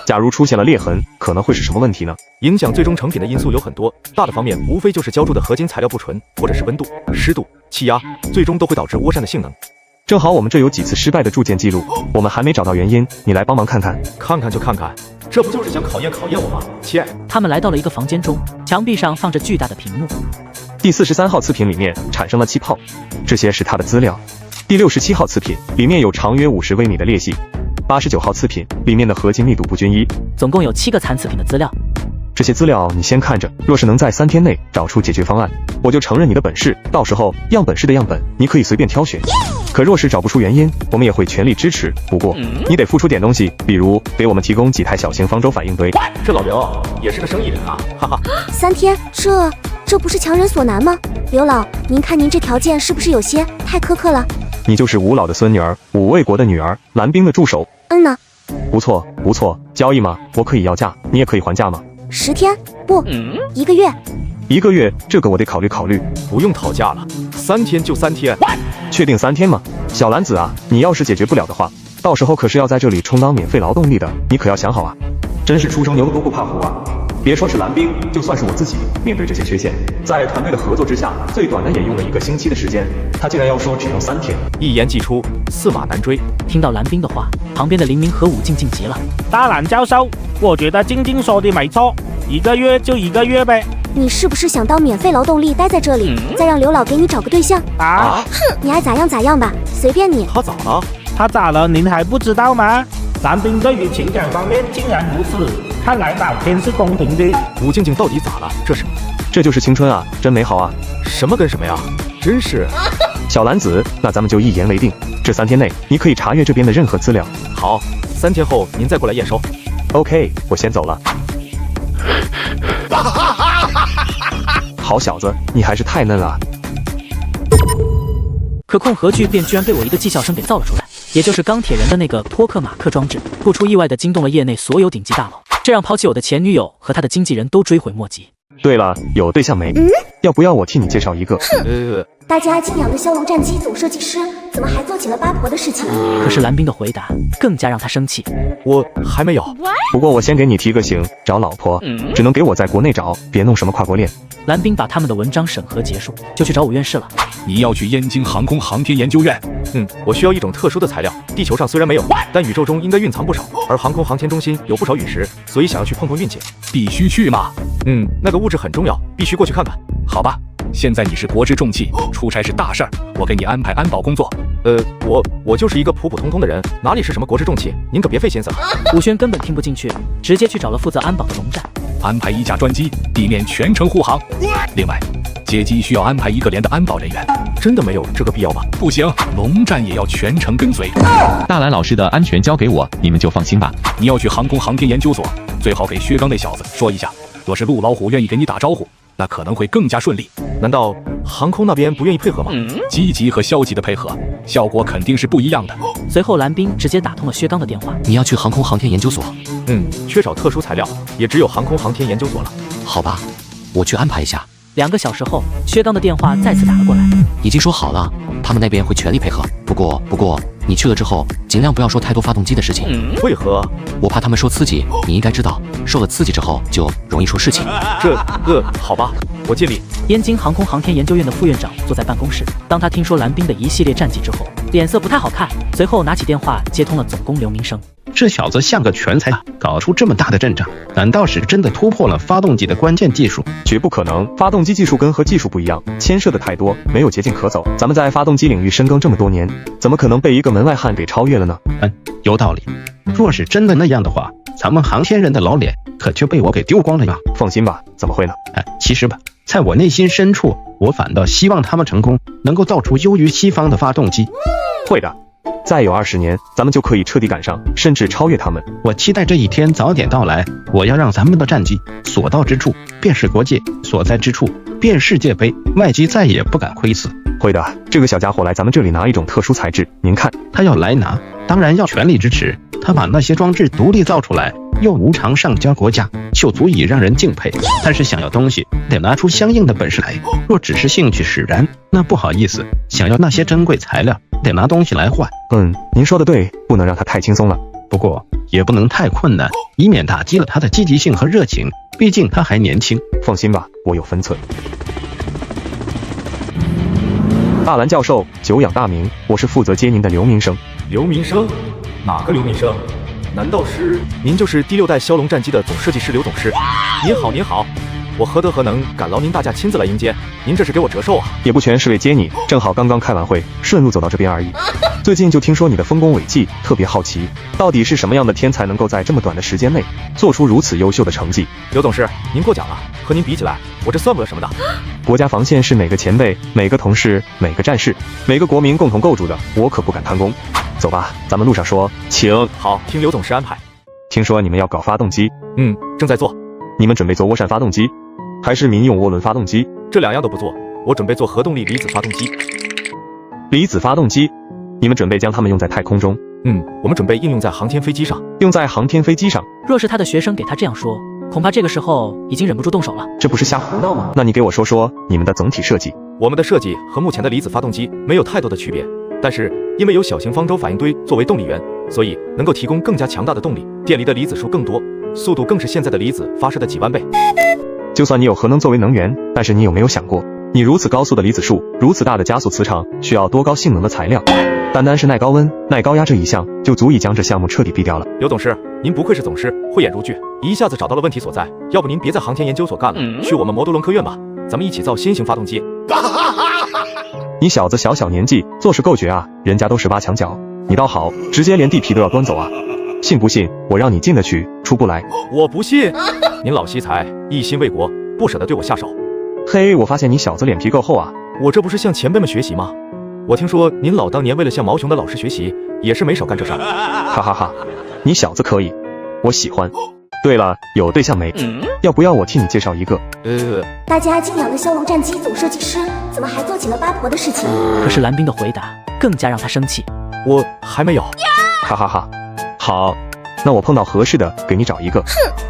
Speaker 7: 假如出现了裂痕，可能会是什么问题呢？
Speaker 1: 影响最终成品的因素有很多，大的方面无非就是浇铸的合金材料不纯，或者是温度、湿度、气压，最终都会导致涡扇的性能。
Speaker 7: 正好我们这有几次失败的铸件记录，我们还没找到原因，你来帮忙看看。
Speaker 1: 看看就看看，这不就是想考验我吗？切！
Speaker 3: 他们来到了一个房间中，墙壁上放着巨大的屏幕。
Speaker 7: 第43号次品里面产生了气泡，这些是它的资料。第67号次品里面有长约50微米的裂隙。89号次品里面的合金密度不均一。
Speaker 3: 总共有7个残次品的资料。
Speaker 7: 这些资料你先看着，若是能在3天内找出解决方案，我就承认你的本事。到时候样本室的样本你可以随便挑选。可若是找不出原因，我们也会全力支持。不过你得付出点东西，比如给我们提供几台小型方舟反应堆。
Speaker 1: 这老刘也是个生意人啊，哈哈。
Speaker 8: 3天，这不是强人所难吗？刘老，您看您这条件是不是有些太苛刻了？
Speaker 7: 你就是吴老的孙女儿，武卫国的女儿，蓝冰的助手。
Speaker 8: 呢。
Speaker 7: 不错不错，交易吗？我可以要价，你也可以还价吗
Speaker 8: ？10天，不，1个月。
Speaker 7: 1个月，这个我得考虑考虑。
Speaker 1: 不用讨价了，3天就3天。
Speaker 7: 确定3天吗？小兰子啊，你要是解决不了的话，到时候可是要在这里充当免费劳动力的，你可要想好啊。真是初生牛犊不怕虎啊！别说是蓝冰，就算是我自己，面对这些缺陷，在团队的合作之下，最短的也用了1个星期的时间，他竟然要说只用3天，
Speaker 1: 一言既出，驷马难追。
Speaker 3: 听到蓝冰的话，旁边的林明和武静静急了。
Speaker 10: 大蓝教授，我觉得静静说的没错，1个月就1个月呗。
Speaker 8: 你是不是想当免费劳动力待在这里，再让刘老给你找个对象
Speaker 10: 啊？
Speaker 8: 哼，你爱咋样咋样吧，随便你。
Speaker 1: 他咋了？
Speaker 10: 他咋了？您还不知道吗？蓝冰对于情感方面竟然如此，看来老天是公平的。
Speaker 1: 武静静到底咋了？
Speaker 7: 这就是青春啊，真美好啊！
Speaker 1: 什么跟什么呀？真是。
Speaker 7: 小兰子，那咱们就一言为定，这3天内你可以查阅这边的任何资料。
Speaker 1: 好，3天后您再过来验收。
Speaker 7: OK， 我先走了。好小子，你还是太嫩了。
Speaker 3: 可控核聚变居然被我一个技校生给造了出来，也就是钢铁人的那个托克马克装置，不出意外的惊动了业内所有顶级大佬，这让抛弃我的前女友和他的经纪人都追悔莫及。
Speaker 7: 对了，有对象没？要不要我替你介绍一个？
Speaker 8: 大家敬仰的骁龙战机总设计师，怎么还做起了八婆的事情？
Speaker 3: 可是蓝冰的回答更加让他生气。
Speaker 1: 我还没有。
Speaker 7: 不过我先给你提个醒，找老婆只能给我在国内找，别弄什么跨国恋。
Speaker 3: 蓝冰把他们的文章审核结束，就去找武院士了。
Speaker 18: 你要去燕京航空航天研究院？
Speaker 1: 我需要一种特殊的材料，地球上虽然没有，但宇宙中应该蕴藏不少，而航空航天中心有不少陨石，所以想要去碰碰运气。
Speaker 18: 必须去吗？
Speaker 1: 那个物质很重要，必须过去看看。
Speaker 18: 好吧，现在你是国之重器，出差是大事儿，我给你安排安保工作。
Speaker 1: 我就是一个普普通通的人，哪里是什么国之重器？您可别费心思了。
Speaker 3: 武轩根本听不进去，直接去找了负责安保的龙战，
Speaker 18: 安排1架专机，地面全程护航。另外，接机需要安排1个连的安保人员。
Speaker 1: 真的没有这个必要吗？
Speaker 18: 不行，龙战也要全程跟随。
Speaker 16: 大蓝老师的安全交给我，你们就放心吧。
Speaker 18: 你要去航空航天研究所，最好给薛刚那小子说一下，若是陆老虎愿意给你打招呼，那可能会更加顺利。
Speaker 1: 难道航空那边不愿意配合吗？
Speaker 18: 积极和消极的配合，效果肯定是不一样的。
Speaker 3: 随后蓝冰直接打通了薛刚的电话。
Speaker 2: 你要去航空航天研究所？
Speaker 1: 缺少特殊材料，也只有航空航天研究所了。
Speaker 2: 好吧，我去安排一下。
Speaker 3: 2个小时后，薛刚的电话再次打了过来。
Speaker 2: 已经说好了，他们那边会全力配合。不过，你去了之后，尽量不要说太多发动机的事情。
Speaker 1: 为何？
Speaker 2: 我怕他们说刺激，你应该知道，受了刺激之后就容易出事情。
Speaker 1: 好吧。我尽力。
Speaker 3: 燕京航空航天研究院的副院长坐在办公室，当他听说蓝冰的一系列战绩之后，脸色不太好看，随后拿起电话接通了总工刘明生。
Speaker 13: 这小子像个全才，搞出这么大的阵仗，难道是真的突破了发动机的关键技术？
Speaker 7: 绝不可能，发动机技术跟核技术不一样，牵涉的太多，没有捷径可走。咱们在发动机领域深耕这么多年，怎么可能被一个门外汉给超越了呢？
Speaker 13: 有道理。若是真的那样的话，咱们航天人的老脸可就被我给丢光了呀！
Speaker 7: 放心吧，怎么会呢？
Speaker 13: 其实吧，在我内心深处，我反倒希望他们成功，能够造出优于西方的发动机。
Speaker 7: 会的。再有20年，咱们就可以彻底赶上，甚至超越他们。
Speaker 13: 我期待这一天早点到来。我要让咱们的战绩所到之处，便是国界；所在之处，便世界杯。外机再也不敢窥伺。
Speaker 7: 会的，这个小家伙来咱们这里拿一种特殊材质，您看，
Speaker 13: 他要来拿，当然要全力支持。他把那些装置独立造出来，又无偿上交国家，就足以让人敬佩。但是想要东西，得拿出相应的本事来。若只是兴趣使然，那不好意思，想要那些珍贵材料，得拿东西来换。
Speaker 7: 您说的对，不能让他太轻松了。
Speaker 13: 不过也不能太困难，以免打击了他的积极性和热情。毕竟他还年轻。
Speaker 7: 放心吧，我有分寸。大蓝教授，久仰大名，我是负责接您的刘明生。
Speaker 1: 刘明生？哪个刘明生？难道是您就是第6代枭龙战机的总设计师刘总师？您好，您好，我何德何能敢劳您大驾亲自来迎接？您这是给我折寿啊？
Speaker 7: 也不全是为接你，正好刚刚开完会，顺路走到这边而已。最近就听说你的丰功伟绩，特别好奇，到底是什么样的天才能够在这么短的时间内做出如此优秀的成绩？
Speaker 1: 刘总师，您过奖了，和您比起来，我这算不得什么的。
Speaker 7: 国家防线是每个前辈、每个同事、每个战士、每个国民共同构筑的，我可不敢贪功。走吧，咱们路上说。请。
Speaker 1: 好，听刘总师安排。
Speaker 7: 听说你们要搞发动机？
Speaker 1: 正在做。
Speaker 7: 你们准备做涡扇发动机，还是民用涡轮发动机？
Speaker 1: 这2样都不做，我准备做核动力离子发动机。
Speaker 7: 离子发动机，你们准备将它们用在太空中？
Speaker 1: 我们准备应用在航天飞机上。
Speaker 7: 用在航天飞机上？
Speaker 3: 若是他的学生给他这样说，恐怕这个时候已经忍不住动手了。
Speaker 7: 这不是瞎胡闹吗？那你给我说说你们的总体设计。
Speaker 1: 我们的设计和目前的离子发动机没有太多的区别，但是因为有小型方舟反应堆作为动力源，所以能够提供更加强大的动力，电离的离子数更多，速度更是现在的离子发射的几万倍。
Speaker 7: 就算你有核能作为能源，但是你有没有想过，你如此高速的离子数，如此大的加速磁场，需要多高性能的材料？单单是耐高温、耐高压这一项，就足以将这项目彻底毙掉了。
Speaker 1: 刘董事，您不愧是总师，慧眼如炬，一下子找到了问题所在。要不您别在航天研究所干了，去我们摩多伦科院吧，咱们一起造新型发动机。
Speaker 7: 你小子小年纪，做事够绝啊，人家都18强角，你倒好，直接连地皮都要端走啊！信不信我让你进得去，出不来？
Speaker 1: 我不信。您老惜才，一心为国，不舍得对我下手。
Speaker 7: 嘿，我发现你小子脸皮够厚啊！
Speaker 1: 我这不是向前辈们学习吗？我听说您老当年为了向毛熊的老师学习，也是没少干这事儿。
Speaker 7: 哈哈哈，你小子可以，我喜欢。对了，有对象没？要不要我替你介绍一个？
Speaker 8: 大家敬仰的骁龙战机总设计师，怎么还做起了八婆的事情？
Speaker 3: 可是蓝冰的回答更加让他生气。
Speaker 1: 我还没有。
Speaker 7: 哈哈哈，好，那我碰到合适的给你找一个。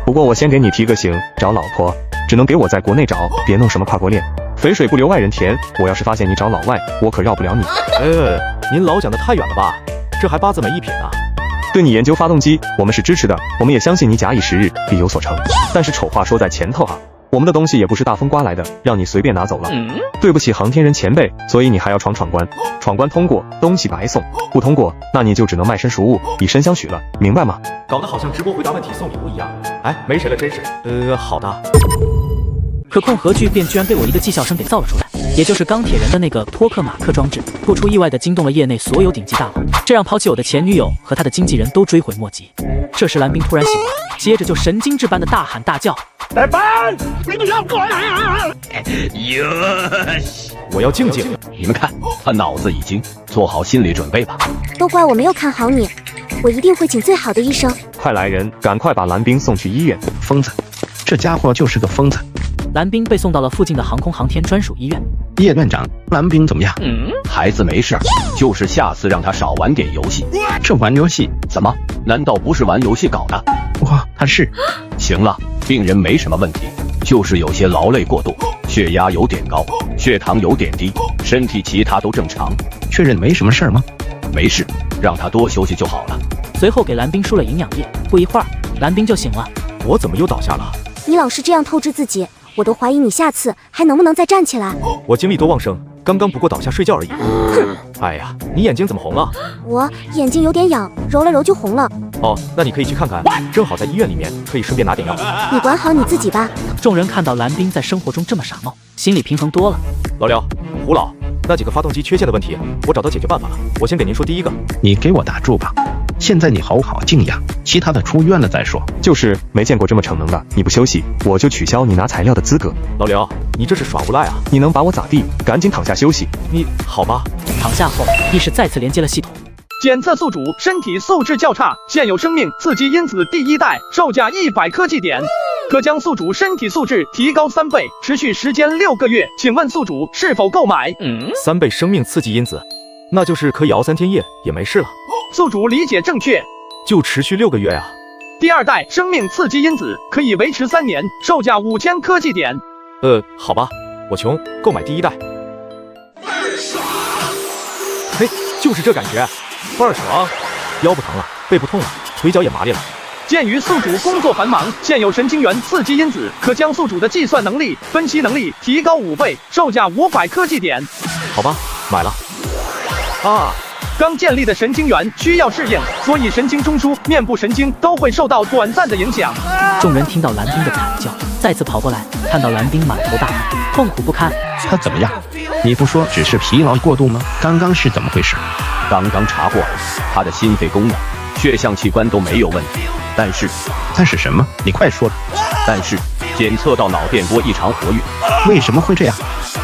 Speaker 7: 不过我先给你提个醒，找老婆只能给我在国内找，别弄什么跨国恋。肥水不流外人田，我要是发现你找老外，我可饶不了你。
Speaker 1: 您老讲得太远了吧？这还8字没一撇呢。
Speaker 7: 对你研究发动机，我们是支持的，我们也相信你假以时日必有所成。但是丑话说在前头啊，我们的东西也不是大风刮来的，让你随便拿走了。对不起航天人前辈，所以你还要闯关，闯关通过，东西白送；不通过，那你就只能卖身赎物，以身相许了，明白吗？
Speaker 1: 搞得好像直播回答问题送礼物一样。哎，没谁了，真是。好的。
Speaker 3: 可控核聚变居然被我一个技校生给造了出来，也就是钢铁人的那个托克马克装置，不出意外的惊动了业内所有顶级大佬，这让抛弃我的前女友和他的经纪人都追悔莫及。这时蓝冰突然醒了，接着就神经质般的大喊大叫：“
Speaker 10: 来班，你们要过来啊！”
Speaker 1: 我要静静。
Speaker 11: 你们看，他脑子已经做好心理准备吧。
Speaker 8: 都怪我没有看好你，我一定会请最好的医生。
Speaker 7: 快来人，赶快把蓝冰送去医院。
Speaker 13: 疯子，这家伙就是个疯子。
Speaker 3: 蓝冰被送到了附近的航空航天专属医院。
Speaker 13: 叶院长，蓝冰怎么样？
Speaker 11: 孩子没事，就是下次让他少玩点游戏。
Speaker 13: 这玩游戏
Speaker 11: 怎么？难道不是玩游戏搞的？
Speaker 13: 哇，他是。
Speaker 11: 行了，病人没什么问题，就是有些劳累过度，血压有点高，血糖有点低，身体其他都正常。
Speaker 13: 确认没什么事吗？
Speaker 11: 没事，让他多休息就好了。
Speaker 3: 随后给蓝冰输了营养液，不一会儿蓝冰就醒了。
Speaker 1: 我怎么又倒下了？
Speaker 8: 你老是这样透支自己，我都怀疑你下次还能不能再站起来。
Speaker 1: 我精力多旺盛，刚刚不过倒下睡觉而已。哎呀，你眼睛怎么红了？
Speaker 8: 我眼睛有点痒，揉了揉就红了。
Speaker 1: 哦，那你可以去看看，正好在医院里面，可以顺便拿点药。
Speaker 8: 你管好你自己吧。
Speaker 3: 众人看到蓝冰在生活中这么傻闹，心里平衡多了。
Speaker 1: 老廖，胡老，那几个发动机缺陷的问题，我找到解决办法了。我先给您说第一个。
Speaker 13: 你给我打住吧。现在你好好静养，其他的出院了再说。
Speaker 7: 就是没见过这么逞能的，你不休息，我就取消你拿材料的资格。
Speaker 1: 老刘，你这是耍无赖啊！
Speaker 7: 你能把我咋地？赶紧躺下休息。
Speaker 1: 你好吧？
Speaker 3: 躺下后，意识再次连接了系统。
Speaker 14: 检测宿主身体素质较差，现有生命刺激因子第一代，售价100科技点，可将宿主身体素质提高3倍，持续时间6个月。请问宿主是否购买
Speaker 1: ？3倍生命刺激因子，那就是可以熬3天夜也没事了。
Speaker 14: 宿主理解正确，
Speaker 1: 就持续6个月啊。
Speaker 14: 第2代生命刺激因子可以维持3年，售价5000科技点。
Speaker 1: 好吧，我穷，购买第1代。嘿，就是这感觉。倍儿爽，腰不疼了，背不痛了，腿脚也麻利了。
Speaker 14: 鉴于宿主工作繁忙，现有神经元刺激因子可将宿主的计算能力、分析能力提高5倍，售价500科技点。
Speaker 1: 好吧，买了。
Speaker 14: 刚建立的神经元需要适应，所以神经中枢、面部神经都会受到短暂的影响。
Speaker 3: 众人听到蓝冰的惨叫，再次跑过来，看到蓝冰满头大汗，痛苦不堪。
Speaker 13: 他怎么样？你不说只是疲劳过度吗？刚刚是怎么回事？
Speaker 11: 刚刚查过了，他的心肺功能、血象器官都没有问题，但是什么？你快说。但是检测到脑电波异常活跃。
Speaker 13: 为什么会这样？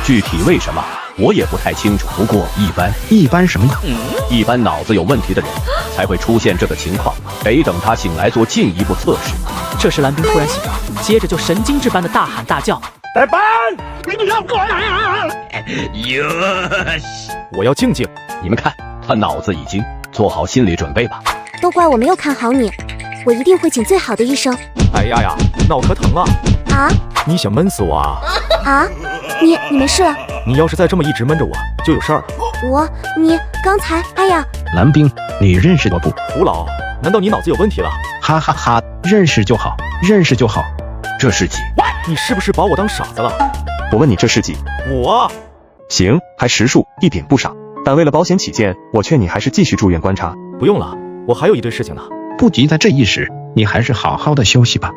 Speaker 11: 具体为什么我也不太清楚，不过
Speaker 13: 一般什么样？
Speaker 11: 一般脑子有问题的人才会出现这个情况，得等他醒来做进一步测试。
Speaker 3: 这时蓝冰突然醒了，接着就神经质般的大喊大叫：
Speaker 14: 来班！
Speaker 1: 我要静静。
Speaker 11: 你们看，他脑子已经做好心理准备吧。
Speaker 8: 都怪我没有看好你，我一定会请最好的医生。
Speaker 1: 哎呀呀，脑壳疼啊！
Speaker 8: 啊？
Speaker 1: 你想闷死我啊？
Speaker 8: 啊？你没事了？
Speaker 1: 你要是再这么一直闷着我，就有事儿了。
Speaker 8: 你刚才，哎呀！
Speaker 13: 蓝冰，你认识我不？
Speaker 1: 胡老，难道你脑子有问题了？
Speaker 13: 哈哈哈，认识就好，认识就好。
Speaker 11: 这是几？
Speaker 1: 你是不是把我当傻子了？
Speaker 7: 我问你这是几？
Speaker 1: 我。
Speaker 7: 行，还实数，一点不傻。但为了保险起见，我劝你还是继续住院观察。
Speaker 1: 不用了，我还有一堆事情呢。
Speaker 13: 不急在这一时，你还是好好的休息吧。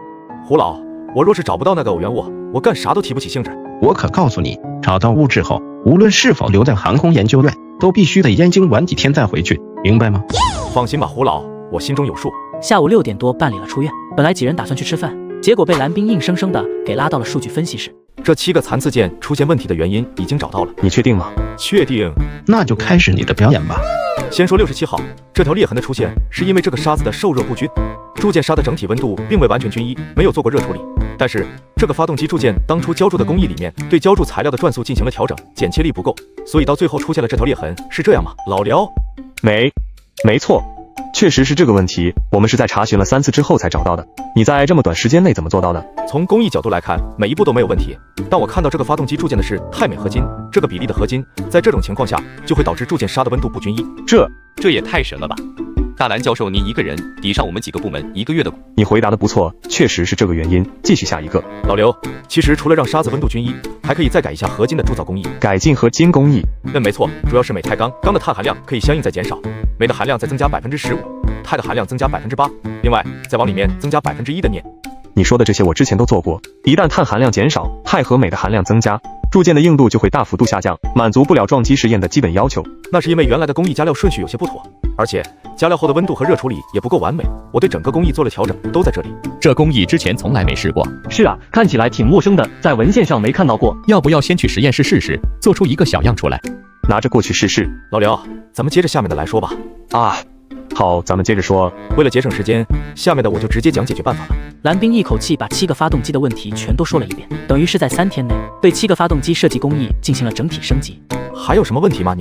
Speaker 1: 胡老，我若是找不到那个偶员物，我干啥都提不起兴致。
Speaker 13: 我可告诉你，找到物质后，无论是否留在航空研究院，都必须得研究完几天再回去，明白吗？
Speaker 1: 放心吧，胡老，我心中有数。
Speaker 3: 下午6点多办理了出院，本来几人打算去吃饭，结果被蓝冰硬生生的给拉到了数据分析室。
Speaker 1: 这7个残次件出现问题的原因已经找到了。
Speaker 7: 你确定吗？
Speaker 1: 确定。
Speaker 13: 那就开始你的表演吧。
Speaker 1: 先说67号，这条裂痕的出现是因为这个沙子的受热不均，铸件沙的整体温度并未完全均一，没有做过热处理。但是这个发动机铸件当初浇铸的工艺里面对浇铸材料的转速进行了调整，剪切力不够，所以到最后出现了这条裂痕，是这样吗？老廖？
Speaker 7: 没错，确实是这个问题，我们是在查询了3次之后才找到的。你在这么短时间内怎么做到的？
Speaker 1: 从工艺角度来看，每一步都没有问题。但我看到这个发动机铸件的是钛镁合金，这个比例的合金，在这种情况下就会导致铸件沙的温度不均一。
Speaker 15: 这也太神了吧！大蓝教授，您一个人抵上我们几个部门1个月的苦。
Speaker 7: 你回答的不错，确实是这个原因。继续下一个。
Speaker 1: 老刘，其实除了让沙子温度均一，还可以再改一下合金的铸造工艺。
Speaker 7: 改进合金工艺？
Speaker 1: 没错，主要是镁钛钢，钢的碳含量可以相应再减少，镁的含量再增加15%，钛的含量增加8%，另外再往里面增加1%的镍。
Speaker 7: 你说的这些我之前都做过，一旦碳含量减少，钛和镁的含量增加，铸件的硬度就会大幅度下降，满足不了撞击实验的基本要求。
Speaker 1: 那是因为原来的工艺加料顺序有些不妥，而且加料后的温度和热处理也不够完美，我对整个工艺做了调整，都在这里。
Speaker 21: 这工艺之前从来没试过。
Speaker 23: 是啊，看起来挺陌生的，在文献上没看到过。
Speaker 21: 要不要先去实验室试试，做出一个小样出来，
Speaker 7: 拿着过去试试？
Speaker 1: 老刘，咱们接着下面的来说吧。
Speaker 7: 好，咱们接着说。
Speaker 1: 为了节省时间，下面的我就直接讲解决办法了。
Speaker 3: 蓝冰一口气把7个发动机的问题全都说了一遍，等于是在3天内对7个发动机设计工艺进行了整体升级。
Speaker 1: 还有什么问题吗？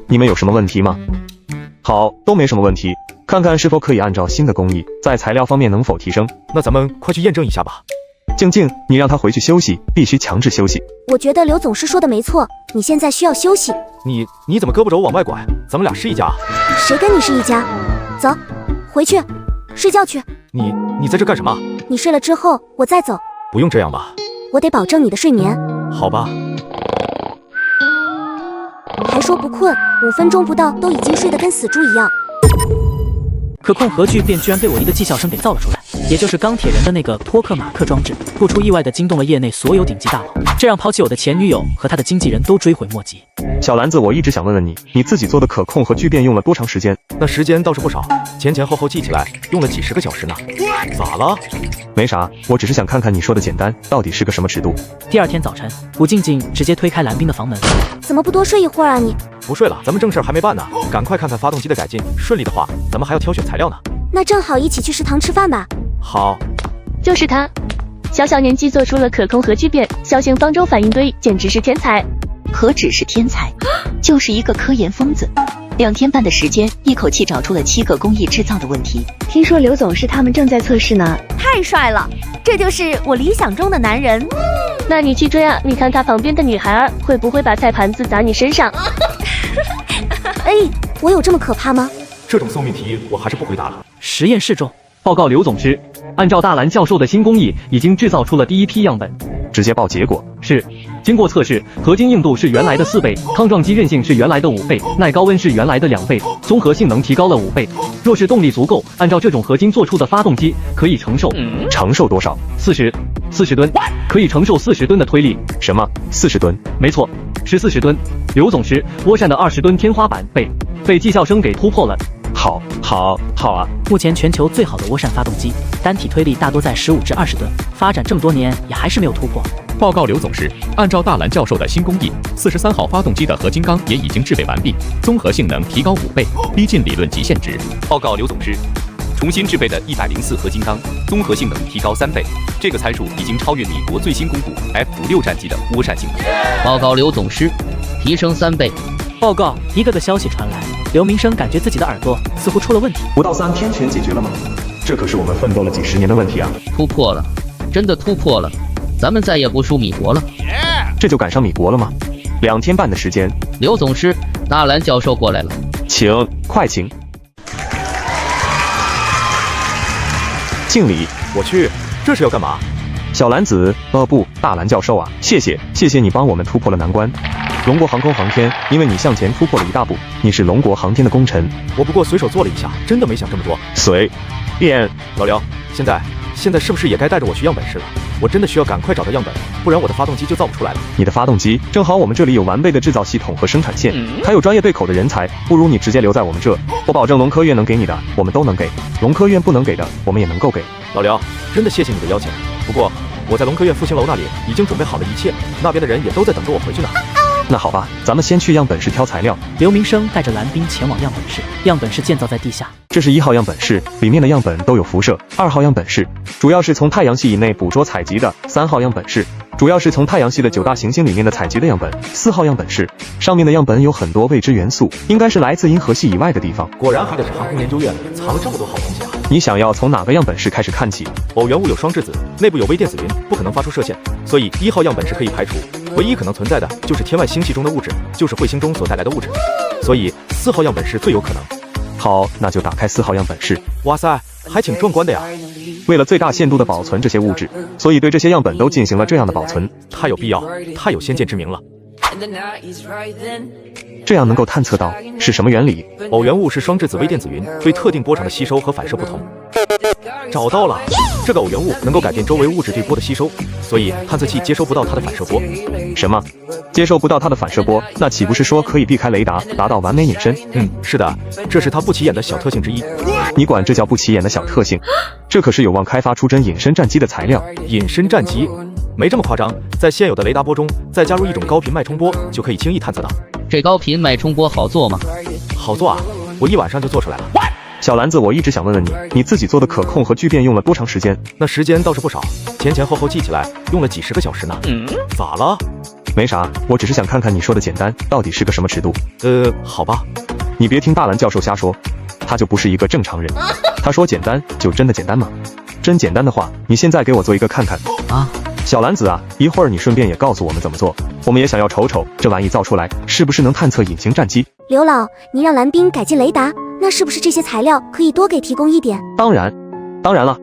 Speaker 7: 你们有什么问题吗？好，都没什么问题，看看是否可以按照新的工艺，在材料方面能否提升。
Speaker 1: 那咱们快去验证一下吧。
Speaker 7: 静，你让他回去休息，必须强制休息。
Speaker 8: 我觉得刘总师说的没错，你现在需要休息。
Speaker 1: 你怎么胳膊肘往外拐？咱们俩是一家。
Speaker 8: 谁跟你是一家？走，回去睡觉去。
Speaker 1: 你在这干什么？
Speaker 8: 你睡了之后我再走。
Speaker 1: 不用这样吧，
Speaker 8: 我得保证你的睡眠。
Speaker 1: 好吧。
Speaker 8: 还说不困，5分钟不到都已经睡得跟死猪一样。
Speaker 3: 可控核聚变居然被我一个绩效生给造了出来，也就是钢铁人的那个托克马克装置，不出意外的惊动了业内所有顶级大佬，这让抛弃我的前女友和她的经纪人都追悔莫及。
Speaker 7: 小兰子，我一直想问问你，你自己做的可控核聚变用了多长时间？
Speaker 1: 那时间倒是不少，前前后后记起来用了几10个小时呢。咋了？
Speaker 7: 没啥，我只是想看看你说的简单到底是个什么尺度。
Speaker 3: 第二天早晨，武静静直接推开蓝冰的房门。
Speaker 8: 怎么不多睡一会儿啊你？
Speaker 1: 不睡了，咱们正事儿还没办呢，赶快看看发动机的改进，顺利的话，咱们还要挑选材料呢。
Speaker 8: 那正好一起去食堂吃饭吧。
Speaker 1: 好。
Speaker 22: 就是他，小年纪做出了可控核聚变小型方舟反应堆，简直是天才。
Speaker 5: 何止是天才，就是一个科研疯子。2天半的时间，一口气找出了7个工艺制造的问题。
Speaker 22: 听说刘总是他们正在测试呢。
Speaker 9: 太帅了，这就是我理想中的男人。
Speaker 22: 那你去追啊，你看他旁边的女孩儿会不会把菜盘子砸你身上？
Speaker 8: 哎，我有这么可怕吗？
Speaker 1: 这种送命题我还是不回答了。
Speaker 3: 实验室中，
Speaker 23: 报告刘总师，按照大蓝教授的新工艺，已经制造出了第一批样本。
Speaker 7: 直接报结果。
Speaker 23: 是，经过测试，合金硬度是原来的4倍，抗撞击韧性是原来的5倍，耐高温是原来的2倍，综合性能提高了5倍。若是动力足够，按照这种合金做出的发动机，可以承受
Speaker 7: 多少
Speaker 23: ？40吨，可以承受40吨的推力。
Speaker 7: 什么？40吨？
Speaker 23: 没错，是40吨。刘总师，涡扇的20吨天花板被绩效生给突破了。
Speaker 7: 好啊！
Speaker 3: 目前全球最好的涡扇发动机，单体推力大多在15至20吨，发展这么多年也还是没有突破。
Speaker 21: 报告刘总师，按照大蓝教授的新工艺，43号发动机的合金钢也已经制备完毕，综合性能提高5倍，逼近理论极限值。
Speaker 15: 报告刘总师，重新制备的104合金钢，综合性能提高3倍，这个参数已经超越美国最新公布 F-56战机的涡扇性能。
Speaker 4: 报告刘总师，提升3倍。
Speaker 3: 报告，一个消息传来，刘明生感觉自己的耳朵似乎出了问题。
Speaker 7: 不到3天全解决了吗？这可是我们奋斗了几10年的问题啊！
Speaker 4: 突破了，真的突破了，咱们再也不输米国了。
Speaker 7: 这就赶上米国了吗？2天半的时间。
Speaker 4: 刘总师，大蓝教授过来了，
Speaker 7: 快请。敬礼。
Speaker 1: 我去，这是要干嘛？
Speaker 7: 小兰子，不，大蓝教授啊，谢谢你帮我们突破了难关。龙国航空航天，因为你向前突破了一大步，你是龙国航天的功臣。
Speaker 1: 我不过随手做了一下，真的没想这么多。
Speaker 7: 随便。
Speaker 1: 老刘，现在是不是也该带着我去样本室了？我真的需要赶快找到样本，不然我的发动机就造不出来了。
Speaker 7: 你的发动机正好我们这里有完备的制造系统和生产线，还有专业对口的人才，不如你直接留在我们这。我保证龙科院能给你的，我们都能给；龙科院不能给的，我们也能够给。
Speaker 1: 老刘，真的谢谢你的邀请，不过我在龙科院复兴楼那里已经准备好了一切，那边的人也都在等着我回去呢。
Speaker 7: 那好吧，咱们先去样本室挑材料。
Speaker 3: 刘明生带着蓝冰前往样本室，样本室建造在地下。
Speaker 7: 这是1号样本室，里面的样本都有辐射。2号样本室主要是从太阳系以内捕捉采集的。3号样本室主要是从太阳系的9大行星里面的采集的样本。4号样本室上面的样本有很多未知元素，应该是来自银河系以外的地方。
Speaker 1: 果然还得是航空研究院藏了这么多好东西啊！
Speaker 7: 你想要从哪个样本室开始看起？
Speaker 1: 偶元物有双质子，内部有微电子云，不可能发出射线，所以1号样本室可以排除。唯一可能存在的就是天外星系中的物质，就是彗星中所带来的物质，所以4号样本室最有可能。
Speaker 7: 好，那就打开4号样本室。
Speaker 1: 哇塞，还挺壮观的呀！
Speaker 7: 为了最大限度的保存这些物质，所以对这些样本都进行了这样的保存。
Speaker 1: 太有必要，太有先见之明了。
Speaker 7: 这样能够探测到是什么原理？
Speaker 1: 偶元物是双质子微电子云对特定波长的吸收和反射不同。找到了，这个偶元物能够改变周围物质对波的吸收，所以探测器接收不到它的反射波。
Speaker 7: 什么？接收不到它的反射波？那岂不是说可以避开雷达，达到完美隐身？
Speaker 1: 是的，这是它不起眼的小特性之一。
Speaker 7: 你管这叫不起眼的小特性？这可是有望开发出真隐身战机的材料。
Speaker 1: 隐身战机？没这么夸张，在现有的雷达波中再加入一种高频脉冲波，就可以轻易探测到。
Speaker 4: 这高频脉冲波好做吗？
Speaker 1: 好做啊，我1晚上就做出来了。
Speaker 7: 小兰子，我一直想问问你，你自己做的可控核聚变用了多长时间？
Speaker 1: 那时间倒是不少，前前后后记起来用了几10个小时呢。咋了？
Speaker 7: 没啥，我只是想看看你说的简单到底是个什么尺度。
Speaker 1: 好吧。
Speaker 7: 你别听大蓝教授瞎说，他就不是一个正常人。他说简单就真的简单吗？真简单的话，你现在给我做一个看看
Speaker 3: 啊。
Speaker 7: 小兰子啊，一会儿你顺便也告诉我们怎么做，我们也想要瞅瞅这玩意造出来是不是能探测隐形战机。
Speaker 8: 刘老，你让蓝冰改进雷达，那是不是这些材料可以多给提供一点？
Speaker 7: 当然了，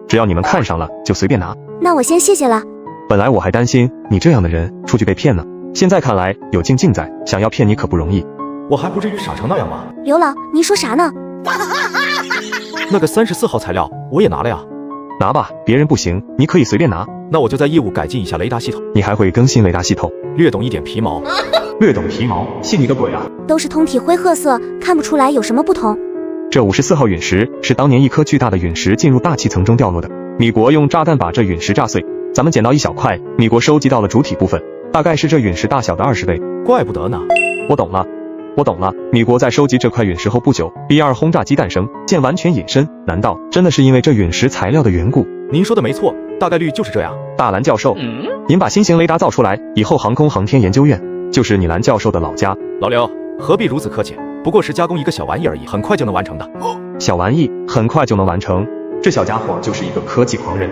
Speaker 7: 只要你们看上了就随便拿。
Speaker 8: 那我先谢谢了。
Speaker 7: 本来我还担心你这样的人出去被骗呢，现在看来有静静在，想要骗你可不容易。
Speaker 1: 我还不至于傻成那样吧？
Speaker 8: 刘老，您说啥呢？
Speaker 1: 那个34号材料我也拿了呀。
Speaker 7: 拿吧，别人不行，你可以随便拿。
Speaker 1: 那我就在业务改进一下雷达系统。
Speaker 7: 你还会更新雷达系统？
Speaker 1: 略懂一点皮毛。
Speaker 7: 略懂皮毛？信你个鬼啊！
Speaker 8: 都是通体灰褐色，看不出来有什么不同。
Speaker 7: 这54号陨石是当年一颗巨大的陨石进入大气层中掉落的，米国用炸弹把这陨石炸碎，咱们捡到一小块，米国收集到了主体部分，大概是这陨石大小的20倍。
Speaker 1: 怪不得呢。
Speaker 7: 我懂了，米国在收集这块陨石后不久 ，B2 轰炸机诞生，剑完全隐身，难道真的是因为这陨石材料的缘故？
Speaker 1: 您说的没错，大概率就是这样。
Speaker 7: 大蓝教授，您把新型雷达造出来以后，航空航天研究院就是你蓝教授的老家。
Speaker 1: 老刘，何必如此客气？不过是加工一个小玩意而已，很快就能完成的。
Speaker 7: 小玩意很快就能完成，这小家伙就是一个科技狂人。